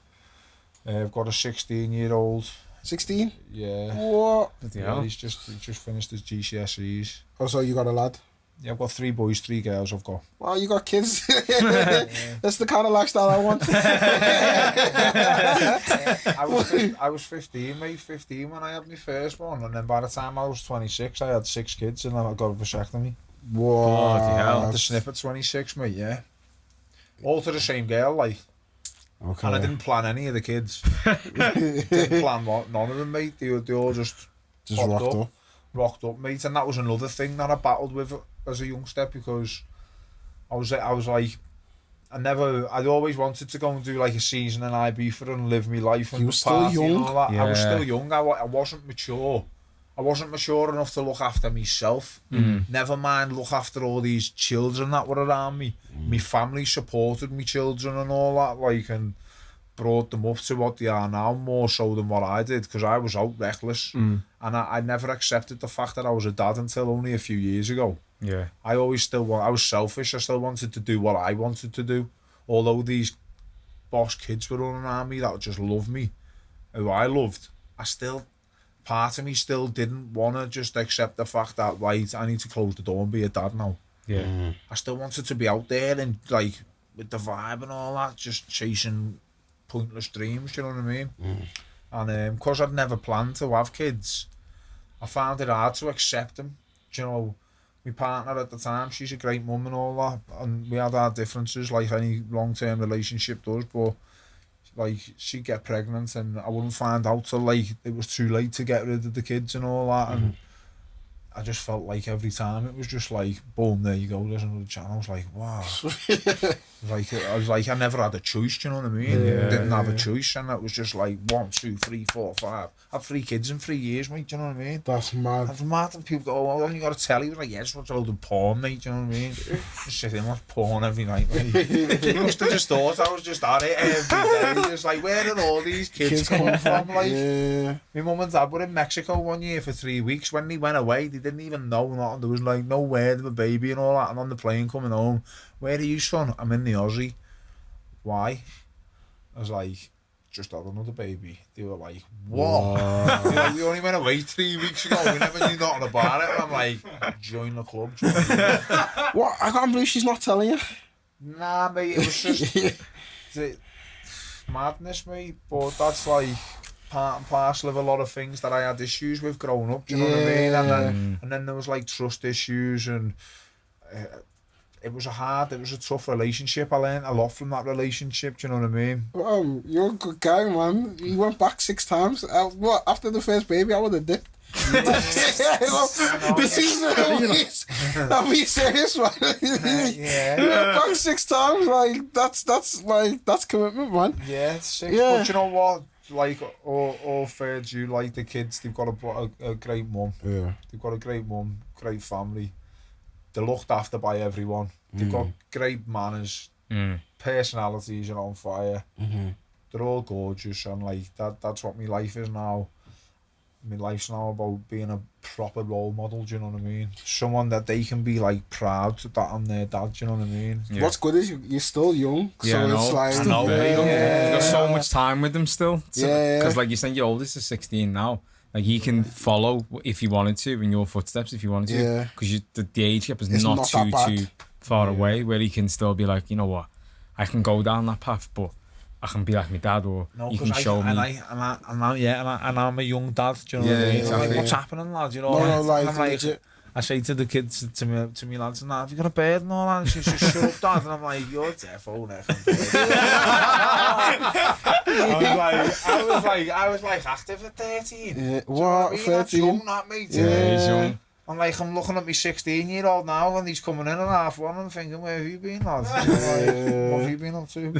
I've got a 16-year-old. 16? Yeah. What? Yeah, he's just finished his GCSEs. Oh, so you got a lad? Yeah, I've got 3 boys, 3 girls. I've got. Wow, you got kids. That's the kind of lifestyle I want. I was 15, mate. 15 when I had my first one, and then by the time I was 26, I had 6 kids, and then I got a vasectomy. Wow. I had to snip at 26, mate. Yeah. All to the same girl, like. Okay. And I didn't plan any of the kids. Didn't plan none of them, mate. They all just rocked up, mate. And that was another thing that I battled with as a youngster, because I was like, I'd always wanted to go and do like a season in Ibiza and live my life and you were still young. and all that. Yeah. I was still young. I wasn't mature. I wasn't mature enough to look after myself. Never mind look after all these children that were around me. My family supported me children and all that, like, and brought them up to what they are now, more so than what I did, because I was out reckless. And I never accepted the fact that I was a dad until only a few years ago. Yeah. I was selfish. I still wanted to do what I wanted to do. Although these boss kids were running around me that just loved me, who I loved, part of me still didn't want to just accept the fact that, right, I need to close the door and be a dad now. Yeah. I still wanted to be out there and, like, with the vibe and all that, just chasing pointless dreams, do you know what I mean? And because I'd never planned to have kids, I found it hard to accept them. Do you know, my partner at the time, she's a great mum and all that, and we had our differences like any long-term relationship does, but like, she'd get pregnant and I wouldn't find out till like it was too late to get rid of the kids and all that. And I just felt like every time it was just like, boom, there you go, listen to the channel. I was like, wow. I was like, I never had a choice, do you know what I mean? Yeah, Didn't have a choice, and it was just like 1, 2, 3, 4, 5. I had 3 kids in 3 years, mate, do you know what I mean? That's mad. That's mad, and people go, oh, you got to tell. He was like, yeah, just watch a load of porn, mate, do you know what I mean? Just sit in and watch porn every night, mate. He must have just thought I was just at it every day. Just like, where did all these kids come from? Like, my mum and dad were in Mexico one year for 3 weeks. When they went away, they didn't even know nothing. There was like no word of a baby and all that. And on the plane coming home, where are you, son? I'm in the Aussie. Why? I was like, just had another baby. They were like, what? They were like, we only went away 3 weeks ago. We never knew nothing about it. And I'm like, join the club. What? I can't believe she's not telling you. Nah, mate, it was just madness, mate. But that's like part and parcel of a lot of things that I had issues with growing up. Do you know what I mean? And then there was like trust issues, and it was a tough relationship. I learned a lot from that relationship. Do you know what I mean? You're a good guy, man. You went back 6 times. After the first baby, I would have dipped. I'll be serious, man. You went back 6 times. Like that's commitment, man. Yeah, 6. But you know what? Like all fair due, like the kids, they've got a great mum. Yeah, they've got a great mum, great family. They're looked after by everyone. They've got great manners, personalities are on fire. They're all gorgeous, and like that's what my life is now. My life's now about being a proper role model, do you know what I mean? Someone that they can be like proud that I'm their dad, do you know what I mean? Yeah. What's good is you're still young, so it's like still very young. You've got so much time with them still. Because like you're saying, your oldest is 16 now. Like he can follow if you wanted to in your footsteps if you wanted to, because the age gap is not too far away, where he can still be like, you know what, I can go down that path, but I can be like my dad, or you can show me. And I'm a young dad, do you know what I mean? Exactly. I'm like, what's happening, lad? You know, I'm like, I say to the kids, to me lads, and that, have you got a bird and all that? And she's just, shut up, dad. And I'm like, you're deaf, oh, I was like active at 13. Yeah, what? 13? That's young, that, mate. Yeah, he's young. I'm looking at my 16-year-old now, and he's coming in at half one, and I'm thinking, where have you been, lad? What have you been up to?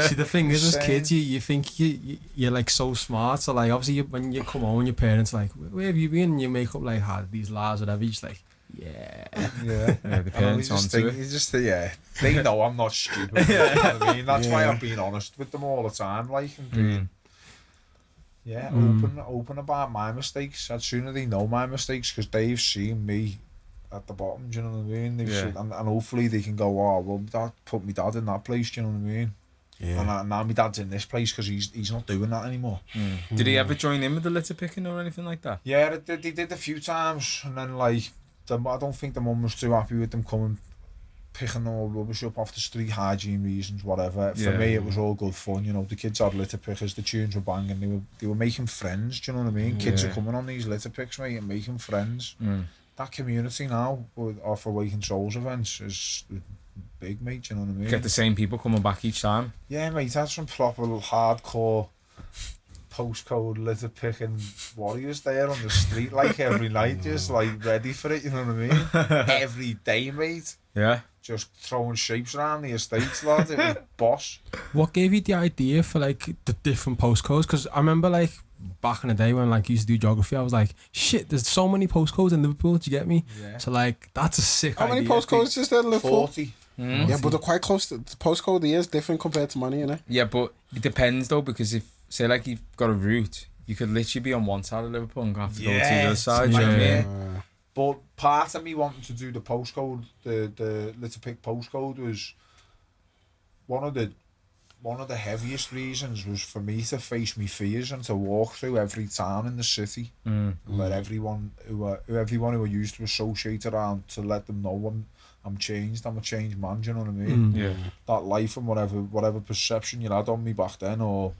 See, the thing is, as kids, you think you're like so smart. So like, obviously, when you come home, your parents like, where have you been? And you make up like, these lies, whatever. You're just like, the parents onto it. They know I'm not stupid. You know what I mean? That's why I've been honest with them all the time, like, and Yeah, open about my mistakes. I'd sooner they know my mistakes because they've seen me at the bottom, do you know what I mean? They've seen, and hopefully they can go, oh, well, that put my dad in that place, do you know what I mean? Yeah. And now my dad's in this place because he's not doing that anymore. Did he ever join in with the litter picking or anything like that? Yeah, they did a few times, and then like, I don't think the mum was too happy with them coming, picking all rubbish up off the street, hygiene reasons, whatever. For me, it was all good fun, you know. The kids had litter pickers, the tunes were banging, they were making friends, do you know what I mean? Kids are coming on these litter picks, mate, and making friends. That community now, for Waking Souls events, is big, mate, do you know what I mean? Get the same people coming back each time. Yeah, mate, that's some proper hardcore postcode litter picking warriors there on the street, like every night, just like ready for it, you know what I mean? Every day, mate. Yeah. Just throwing shapes around the estates, lad. It was boss. What gave you the idea for like the different postcodes? Because I remember like back in the day when like you used to do geography, I was like, shit, there's so many postcodes in Liverpool, do you get me? Yeah. So like, that's a sick idea. How many postcodes is there in Liverpool? 40. Yeah, but they're quite close. The postcode here is different compared to money, innit? Yeah, but it depends though, because if, say like you've got a route, you could literally be on one side of Liverpool and have to go to the other side. Yeah. You know what I mean? But part of me wanting to do the postcode, the litter pick postcode, was one of the heaviest reasons was for me to face my fears and to walk through every town in the city and let everyone who I used to associate around, to let them know I'm changed. I'm a changed man. Do you know what I mean? Yeah. That life and whatever perception you had on me back then, or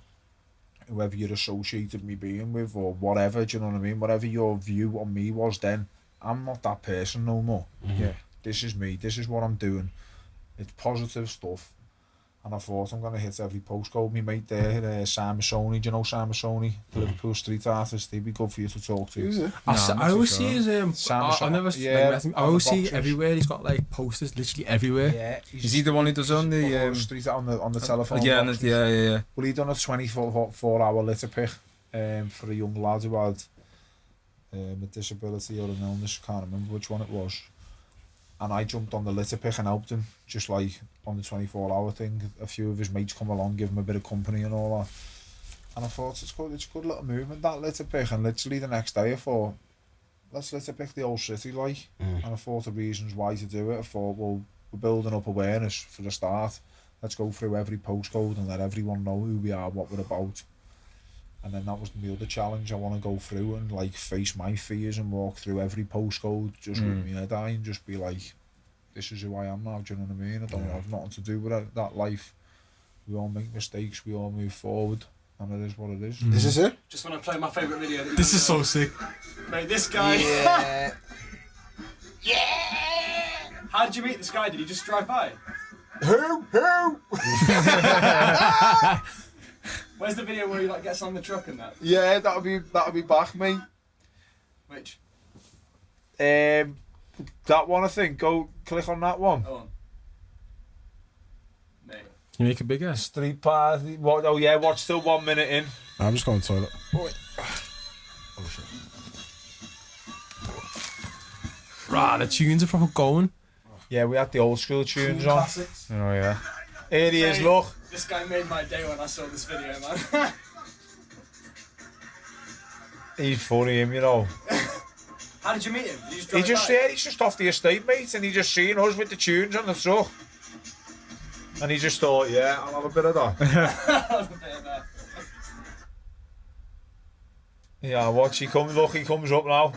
whoever you associated me being with, or whatever. Do you know what I mean? Whatever your view on me was then, I'm not that person no more. Yeah. This is me. This is what I'm doing. It's positive stuff. And I thought, I'm going to hit every postcode. My mate there, Simon Sony, do you know Simon Sony? The Liverpool street artist. He'd be good for you to talk to. Who's it? I always see his I never I always see everywhere. He's got like posters literally everywhere. Yeah. Is he the one who does on the street on the telephone? Yeah, yeah. Well, he done a 24-hour litter pick for a young lad who had a disability or an illness. Can't remember which one it was. And I jumped on the litter pick and helped him, just like on the 24-hour thing. A few of his mates come along, give him a bit of company and all that. And I thought, it's a good little movement, that litter pick. And literally the next day I thought, let's litter pick the whole city, like. And I thought the reasons why to do it. I thought, well, we're building up awareness for the start. Let's go through every postcode and let everyone know who we are, what we're about. And then that was the other challenge. I want to go through and like face my fears and walk through every postcode just with my head high and just be like, this is who I am now, do you know what I mean? I don't have nothing to do with that life. We all make mistakes, we all move forward, and it is what it is. This is it? Just want to play my favourite video. This is so sick. Mate, this guy. Yeah. How did you meet this guy? Did he just drive by? Who? Where's the video where he like gets on the truck and that? Yeah, that'll be back, mate. Which? That one, I think. Go click on that one. Go on. Mate. Can you make it bigger? Street party. What? Oh yeah, watch still 1 minute in. I'm just going to the toilet. Oh shit. Right, the tunes are proper going. Yeah, we had the old school tunes on. Classics. Oh yeah. Here he is, look. This guy made my day when I saw this video, man. He's funny, him, you know. How did you meet him? Did you just drive by? He's just off the estate, mate, and he just seen us with the tunes on the truck. And he just thought, yeah, I'll have a bit of that. Yeah, watch, he comes up now.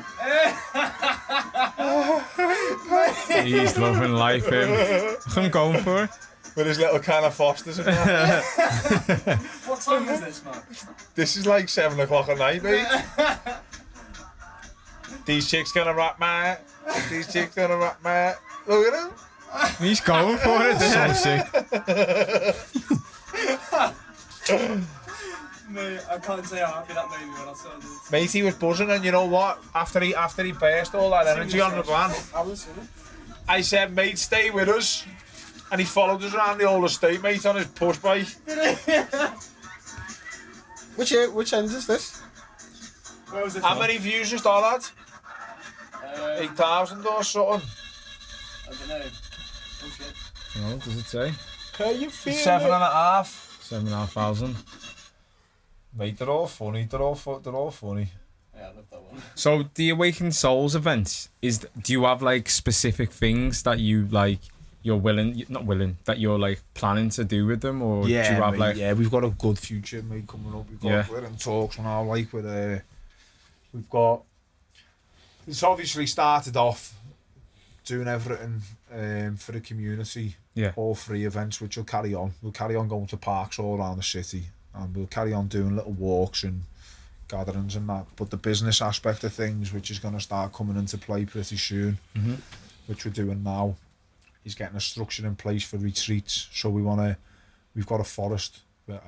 He's loving life, him. I'm going for it. With his little can of Fosters and that. What time is this, man? This is like 7 o'clock at night, mate. These chicks gonna rap, mate. These chicks gonna rap, mate. Look at him. He's going for it. So sick. Mate, I can't say how happy that made me when I saw this. Mate, he was buzzing, and you know what? After he burst all that energy on the van, I said, mate, stay with us. And he followed us around the whole estate, mate, on his push bike. Which end is this? Where was it How from? many views has that had? 8,000 or something. I don't know. Oh shit. Oh, does it say? Can you feel 7.5. 7,500. Mate, they're all funny. They're all funny. Yeah, I love that one. So the Awakened Souls events, do you have like specific things that you like, that you're like planning to do with them, or do you have mate, like... Yeah, we've got a good future, mate, coming up. We're in talks now, like with we've got. It's obviously started off doing everything for the community. Yeah. All free events, which will carry on. We'll carry on going to parks all around the city, and we'll carry on doing little walks and gatherings and that. But the business aspect of things, which is going to start coming into play pretty soon, which we're doing now, is getting a structure in place for retreats. So we've got a forest.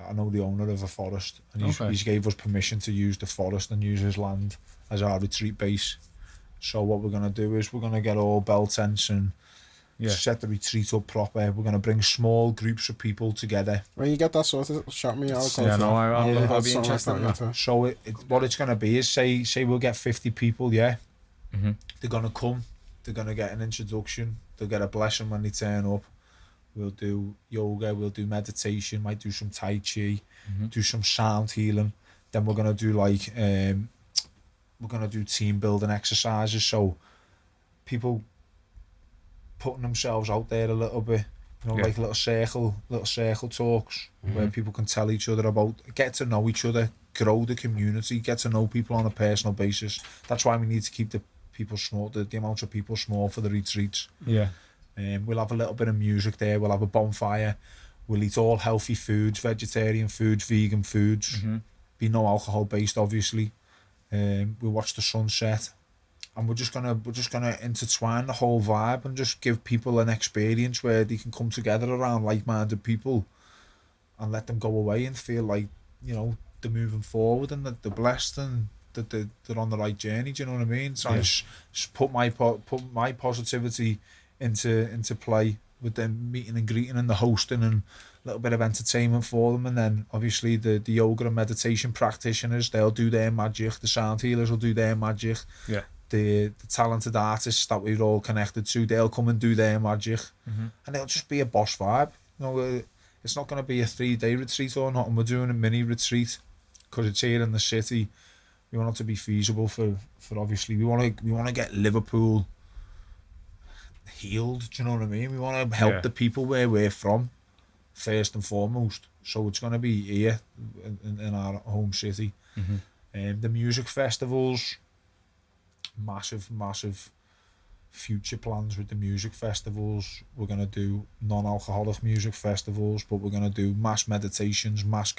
I know the owner of a forest, and he's gave us permission to use the forest and use his land as our retreat base. So what we're going to do is we're going to get all bell tents and set the retreat up proper. We're going to bring small groups of people together. When you get that sorted, shout me out. I'll be interested in that. So what it's going to be is, say we'll get 50 people, yeah? Mm-hmm. They're going to come, they're going to get an introduction, they'll get a blessing when they turn up. We'll do yoga, we'll do meditation, might do some Tai Chi, do some sound healing. Then we're going to do like, we're going to do team building exercises. So people putting themselves out there a little bit, like little circle talks where people can tell each other about, get to know each other, grow the community, get to know people on a personal basis. That's why we need to keep the people small, the amount of people small for the retreats. Yeah. We'll have a little bit of music there, we'll have a bonfire, we'll eat all healthy foods, vegetarian foods, vegan foods, be no alcohol based obviously. We'll watch the sunset, and we're just gonna intertwine the whole vibe and just give people an experience where they can come together around like-minded people and let them go away and feel like, they're moving forward and that they're blessed and that they're on the right journey. Do you know what I mean? So I just put my positivity into play with them meeting and greeting and the hosting and a little bit of entertainment for them, and then obviously the yoga and meditation practitioners, they'll do their magic, the sound healers will do their magic, the talented artists that we're all connected to, they'll come and do their magic, and it'll just be a boss vibe. It's not going to be a 3-day retreat or not, and we're doing a mini retreat because it's here in the city. We want it to be feasible for obviously we want to get Liverpool healed. Do you know what I mean? We want to help the people where we're from first and foremost. So it's going to be here in our home city. The music festivals, massive future plans with the music festivals. We're going to do non-alcoholic music festivals, but we're going to do mass meditations, mass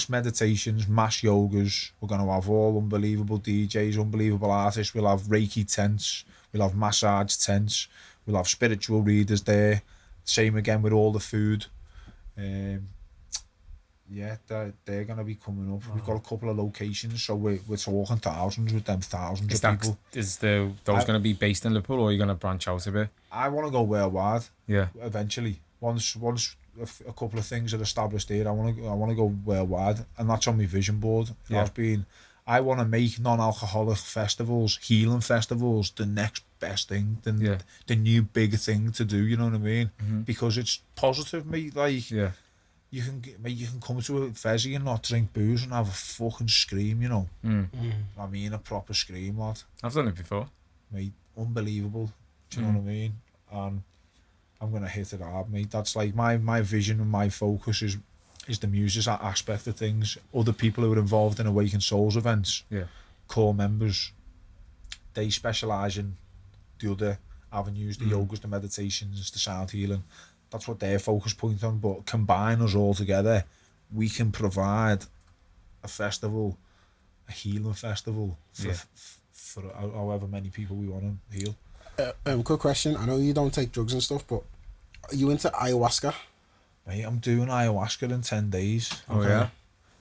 meditations, mass yogas. We're going to have all unbelievable DJs, unbelievable artists. We'll have Reiki tents, we'll have massage tents, we'll have spiritual readers there. Same again with all the food. They're going to be coming up. We've got a couple of locations, so we're talking thousands with them, thousands of people. Is those going to be based in Liverpool, or are you going to branch out a bit? I want to go worldwide. Yeah. Eventually, once a couple of things are established here, I want to go worldwide, and that's on my vision board. I want to make non-alcoholic festivals, healing festivals, the next best thing, the new big thing to do. You know what I mean? Because it's positive, mate. Like, you can come to a fezzy and not drink booze and have a fucking scream. I mean, a proper scream, lad. I've done it before, mate. Unbelievable. Do you know what I mean? And I'm gonna hit it hard, mate. That's like my vision and my focus is the music aspect of things. Other people who are involved in Awakened Souls events, core members, they specialise in the other avenues, the yogas, the meditations, the sound healing. That's what their focus point on. But combine us all together, we can provide a festival, a healing festival for however many people we want to heal. Quick question. I know you don't take drugs and stuff, but are you into ayahuasca? Mate, I'm doing ayahuasca in 10 days. Oh yeah?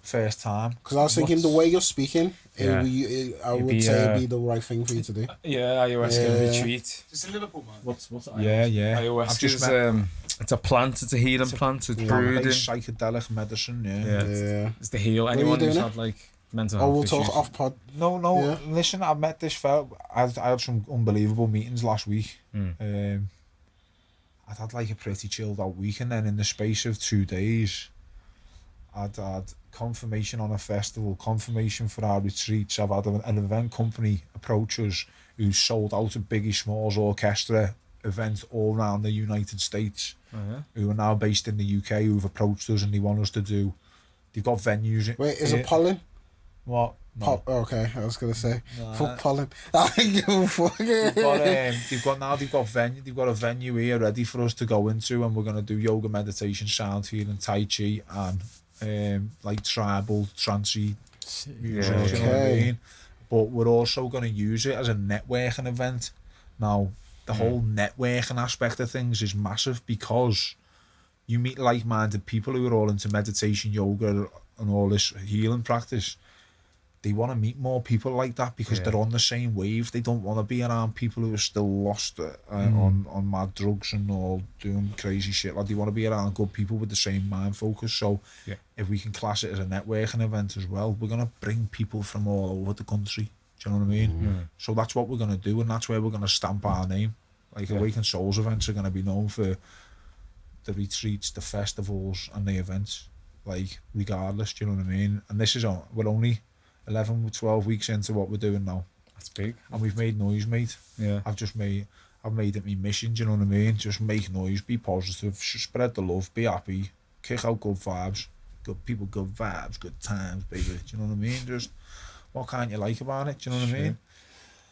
First time. Because I was thinking the way you're speaking, I would say it'd be the right thing for you to do. Yeah, ayahuasca retreat. It's in Liverpool, man. What's Yeah. Ayahuasca is it's a plant. It's a healing plant. It's brewed in psychedelic medicine. It's to heal anyone who's had like mental health we'll issues. talk off pod. No. Yeah. Listen, I met this fella. I had some unbelievable meetings last week. I'd had like a pretty chilled out week, and then in the space of 2 days, I'd had confirmation on a festival, confirmation for our retreats. I've had an event company approach us who sold out a Biggie Smalls orchestra event all around the United States, who are now based in the UK, who've approached us and they want us to do. They've got venues. Wait, is it pollen? What? No. Okay, I was gonna say fuck pollen. They've got a venue here ready for us to go into, and we're gonna do yoga, meditation, sound healing, tai chi, and like tribal, trancey music. You know what I mean? But we're also gonna use it as a networking event. Now, the whole networking aspect of things is massive because you meet like-minded people who are all into meditation, yoga, and all this healing practice. They want to meet more people like that because they're on the same wave. They don't want to be around people who are still lost on mad drugs and all doing crazy shit. Like, they want to be around good people with the same mind focus. So if we can class it as a networking event as well, we're going to bring people from all over the country. Do you know what I mean? So that's what we're going to do, and that's where we're going to stamp our name. Like, Awaken Souls events are going to be known for the retreats, the festivals, and the events. Like, regardless, do you know what I mean? And this is we're only 11 or 12 weeks into what we're doing now. That's big. And we've made noise, mate. Yeah. I've made it my mission, do you know what I mean? Just make noise, be positive, spread the love, be happy, kick out good vibes, good people, good vibes, good times, baby. Do you know what I mean? Just, what can't you like about it? Do you know what I mean?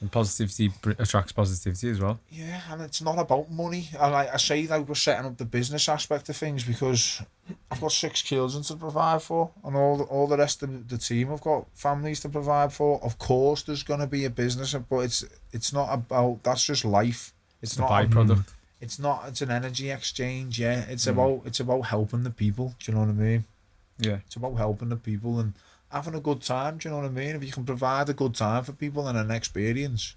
And positivity attracts positivity as well. Yeah, and it's not about money. And I say that we're setting up the business aspect of things because I've got 6 children to provide for, and all the rest of the team have got families to provide for. Of course, there's going to be a business, but it's not about, that's just life. It's not a byproduct. It's an energy exchange. Yeah, it's about helping the people. Do you know what I mean? Yeah, it's about helping the people and having a good time. Do you know what I mean? If you can provide a good time for people and an experience,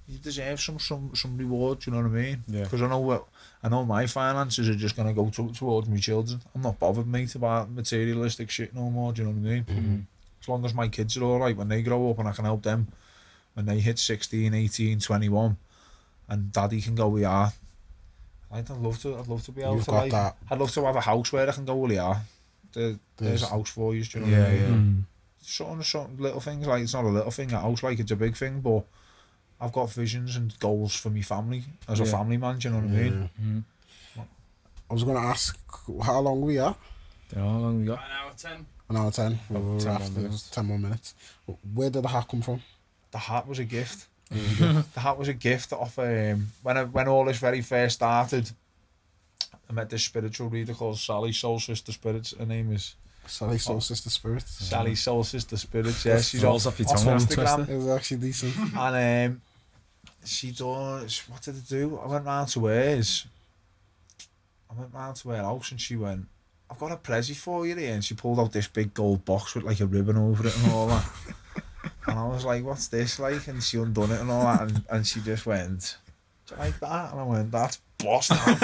you deserve some reward. Do you know what I mean? Yeah. Because I know my finances are just gonna go towards my children. I'm not bothered, mate, about materialistic shit no more. Do you know what I mean? As long as my kids are all right when they grow up and I can help them when they hit 16, 18, 21, and daddy can go, we are. I'd love to be able to, like, that. I'd love to have a house where I can go, we are. There's a house for you, do you know what I mean? Some little things, like, it's not a little thing, a house, like, it's a big thing, but I've got visions and goals for my family as a family man, do you know what I mean? I was going to ask, how long we are? How long we got? An hour 10. An hour 10. About 10 more minutes. 10 more minutes. Where did the hat come from? The hat was a gift. The hat was a gift off when all this very first started. I met this spiritual reader called Sally Soul Sister Spirits. Her name is Sally Soul Sister Spirits. Sally Soul Sister Spirits. Yeah, she's off your tongue. Instagram. It was actually decent. And she done. What did it do? I went round to hers. I went round to her house and she went, "I've got a present for you here." And she pulled out this big gold box with like a ribbon over it and all that. And I was like, "What's this like?" And she undone it and all that, and she just went, "Do you like that?" And I went, "That's boss." I've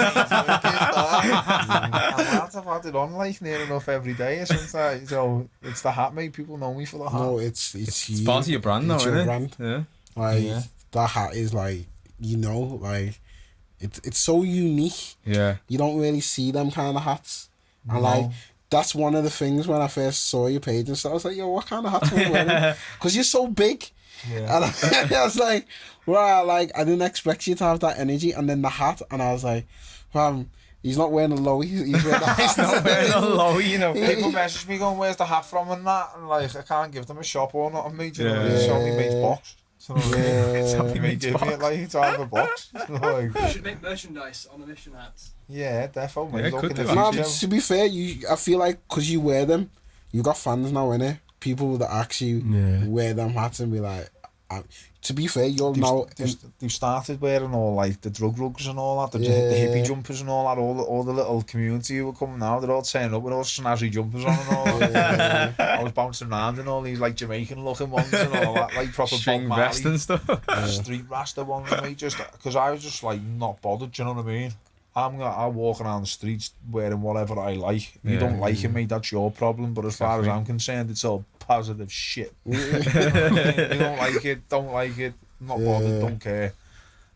had it on like near enough every day. Sometimes, so it's the hat, mate. People know me for the hat. No, it's part of your brand, though, isn't it? Brand. Yeah. Like that hat is like, you know, like it's so unique. Yeah. You don't really see them kind of hats, and like. That's one of the things when I first saw your page and stuff. I was like, "Yo, what kind of hats are you wearing?" Because you're so big. Yeah. And I was like, "Wow!" Like I didn't expect you to have that energy. And then the hat, and I was like, he's not wearing a lowie. He's wearing a hat. He's not wearing a lowie, you know. People message me going, "Where's the hat from?" and that, and like I can't give them a shop or not. Me, you know, it's only mate's box. So it's only mate give me it like to have a box. Like, you should make merchandise on the mission hats. Yeah, definitely. Yeah, to be fair, I feel like because you wear them, you got fans now, innit? People that actually wear them hats and be like, to be fair, they've started wearing all like the drug rugs and all that, the hippie jumpers and all that, all the little community who are coming now, they're all turning up with all snazzy jumpers on and all that. I was bouncing around in all these like Jamaican looking ones and all that, like proper string vest and stuff. Street rasta ones, mate, just because I was just like not bothered, do you know what I mean? I'll walk around the streets wearing whatever I like. If you don't like it, mate, that's your problem. But as far as I'm concerned, it's all positive shit. You don't like it, not bothered, don't care.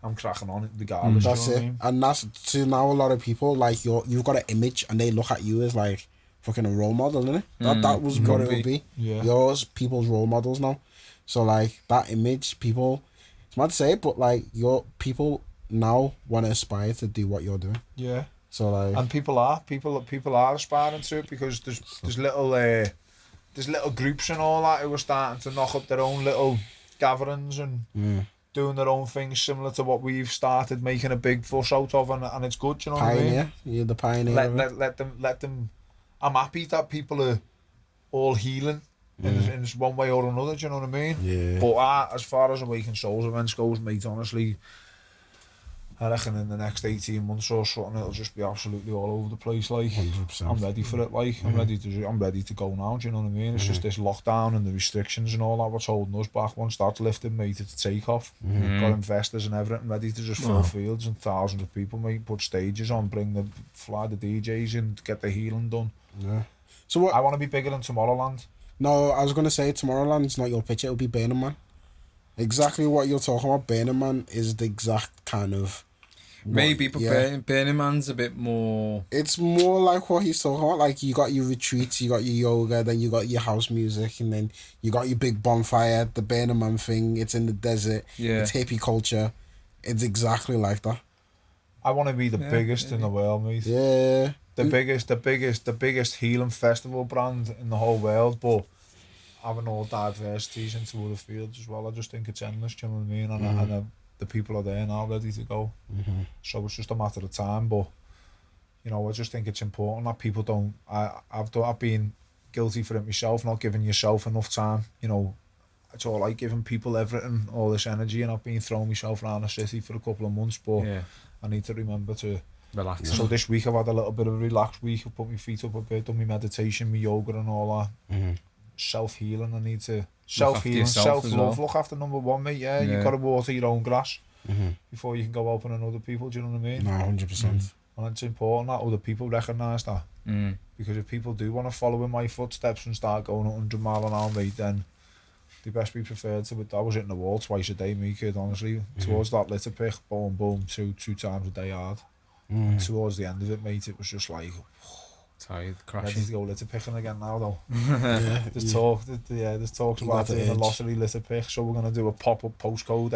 I'm cracking on it regardless. That's you know it. And that's to now a lot of people, like you've got an image and they look at you as like fucking a role model, innit? That was what it would be. Yeah. Yours, people's role models now. So like that image, people. It's mad to say it, but like your people now want to aspire to do what you're doing. Yeah. So like, and people are aspiring to it because there's little groups and all that who are starting to knock up their own little gatherings and doing their own things similar to what we've started making a big fuss out of, and it's good, you know pioneer. what I mean? You're the pioneer. Let them. I'm happy that people are all healing in one way or another. Do you know what I mean? Yeah. But as far as Awakened Souls events goes, mate, honestly, I reckon in the next 18 months or something, it'll just be absolutely all over the place. Like, 100%. I'm ready for it. Like, I'm ready to go now. Do you know what I mean? It's just this lockdown and the restrictions and all that what's holding us back. Once that's lifted, mate, it's take off. Got investors and everything ready to just fill fields and thousands of people, mate. Put stages on, fly the DJs in, get the healing done. Yeah. So what? I want to be bigger than Tomorrowland. No, I was gonna say Tomorrowland's not your pitch. It'll be Burning Man. Exactly what you're talking about. Burning Man is the exact kind of. Maybe, but Burning Man's a bit more. It's more like what he's talking about. Like, you got your retreats, you got your yoga, then you got your house music, and then you got your big bonfire. The Burning Man thing. It's in the desert. Yeah. It's hippie culture. It's exactly like that. I want to be the biggest in the world, mate. Yeah. The biggest healing festival brand in the whole world, but having all diversities into other fields as well. I just think it's endless, do you know what I mean? And the people are there now, ready to go. So it's just a matter of time. But you know, I just think it's important that people don't. I've been guilty for it myself, not giving yourself enough time. You know, it's all like giving people everything, all this energy, and I've been throwing myself around the city for a couple of months. But I need to remember to relax. So this week I've had a little bit of a relaxed week. I've put my feet up a bit, done my meditation, my yoga and all that. Self-healing, I need to self-healing, self-love, look after number one, mate. You've got to water your own grass before you can go open on other people, do you know what I mean? No, 100%. And it's important that other people recognise that, because if people do want to follow in my footsteps and start going 100 mile an hour, mate, then they best be prepared to it. I was hitting the wall twice a day, me kid, honestly, towards that litter pick, boom, two times a day hard. And towards the end of it, mate, it was just like tired, ready crashing. to go litter picking again now, though. There's talks about doing a lottery litter pick, so we're gonna do a pop-up postcode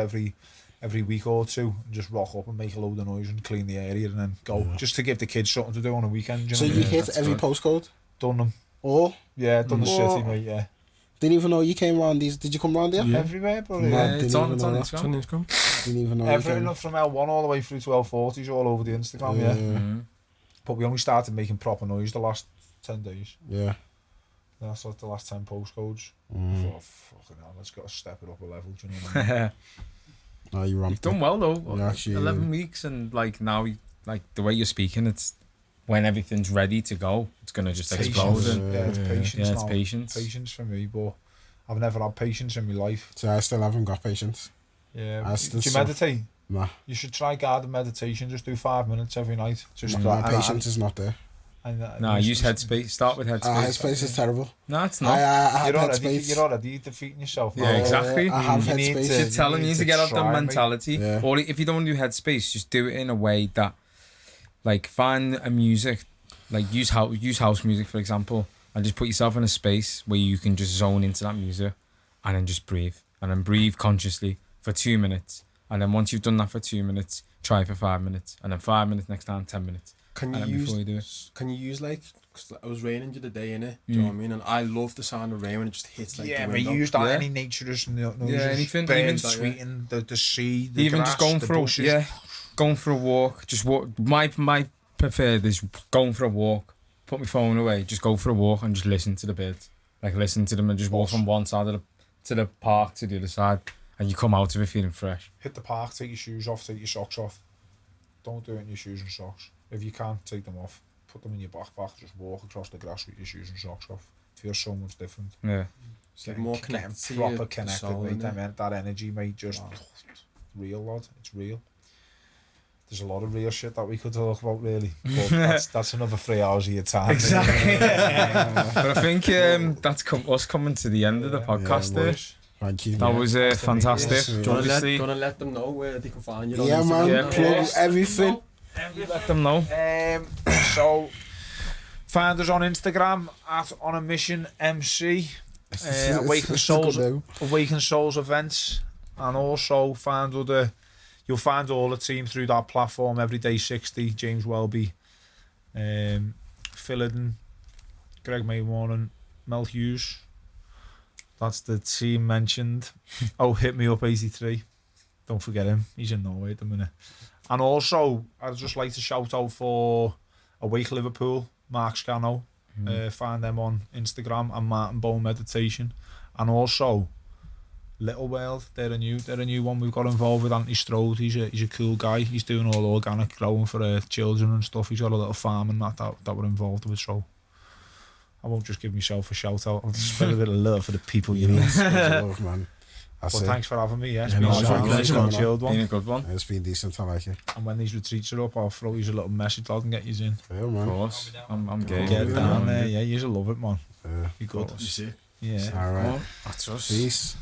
every week or two and just rock up and make a load of noise and clean the area and then go, just to give the kids something to do on a weekend. So you hit every postcode? Done them. Oh? Yeah, done the city, mate. Yeah. Didn't even know you came around these. Did you come round here? Everywhere, bro. It's on Instagram. Didn't even know. Everything from L1 all the way through to L40s all over the Instagram. But we only started making proper noise the last 10 days. Yeah. That's like the last 10 postcodes. I thought, fucking hell, let's go step it up a level. Do you know what I mean? No, you're You've done well though. Actually, 11 weeks, and like now, like the way you're speaking, it's when everything's ready to go, it's gonna just explode. It's patience. Yeah, it's now. patience. Patience for me, but I've never had patience in my life. So I still haven't got patience. Yeah. Do you meditate? Nah. You should try guided meditation. Just do 5 minutes every night. Just My patience is not there. No, use Headspace. Start with Headspace. Headspace is terrible. No, it's not. You're already defeating yourself. Yeah, exactly. I have Headspace. You're telling you to get out the mentality. Yeah. Or if you don't want to do Headspace, just do it in a way that, like, find a music, like use house music, for example, and just put yourself in a space where you can just zone into that music and then just breathe. And then breathe consciously for 2 minutes. And then once you've done that for 2 minutes, try for 5 minutes. And then 5 minutes next time, 10 minutes. Can you use like, because it was raining the other day, innit? Do you know what I mean? And I love the sound of rain when it just hits like the window. But you use that any naturist noises. Yeah, anything. Birds Even sweeting, the sea, the even grass, just going for a walk. Just walk. My preferred is going for a walk. Put my phone away. Just go for a walk and just listen to the birds. Like listen to them and just walk from one side of the park to the other side, and you come out of it feeling fresh. Hit the park. Take your shoes off. Take your socks off. Don't do it in your shoes and socks. If you can't, take them off. Put them in your backpack. Just walk across the grass with your shoes and socks off. It feels so much different. Yeah. Getting more connected. Proper connected, mate. I meant that energy, mate. Just real, lad. It's real. There's a lot of real shit that we could talk about, really. But that's another 3 hours of your time. Exactly. But I think that's us coming to the end of the podcast there. Thank you. That was fantastic. Do you want to let them know where they can find you? Yeah, man. Plug everything. Let them know. So Find us on Instagram at On A Mission MC. Awaken It's a good Souls, name. Awaken Souls events, and also you'll find all the team through that platform. Everyday 60, James Welby, Philidden, Greg Maywarn, and Mel Hughes. That's the team mentioned. Oh, hit me up 83. Don't forget him. He's in Norway at the minute. And also, I'd just like to shout out for Awake Liverpool, Mark Scano. Find them on Instagram, and Martin Bone Meditation. And also Little World, they're a new one we've got involved with. Anthony Strode, he's a cool guy. He's doing all organic growing for children and stuff. He's got a little farm and that we're involved with, so I won't just give myself a shout out. I'll spread a bit of love for the people, you know. Love, man. Well, thanks for having me. Yeah, it's Yeah, been no, a it's been nice great. chilled one. Been a good one. It's been decent, I like it. And when these retreats are up, I'll throw you a little message out and get you in. Yeah, Of man. course. I'm game. Get down there, yeah. You'll love it, man. Yeah. Be good. You see? Yeah. All right. That's us. Peace.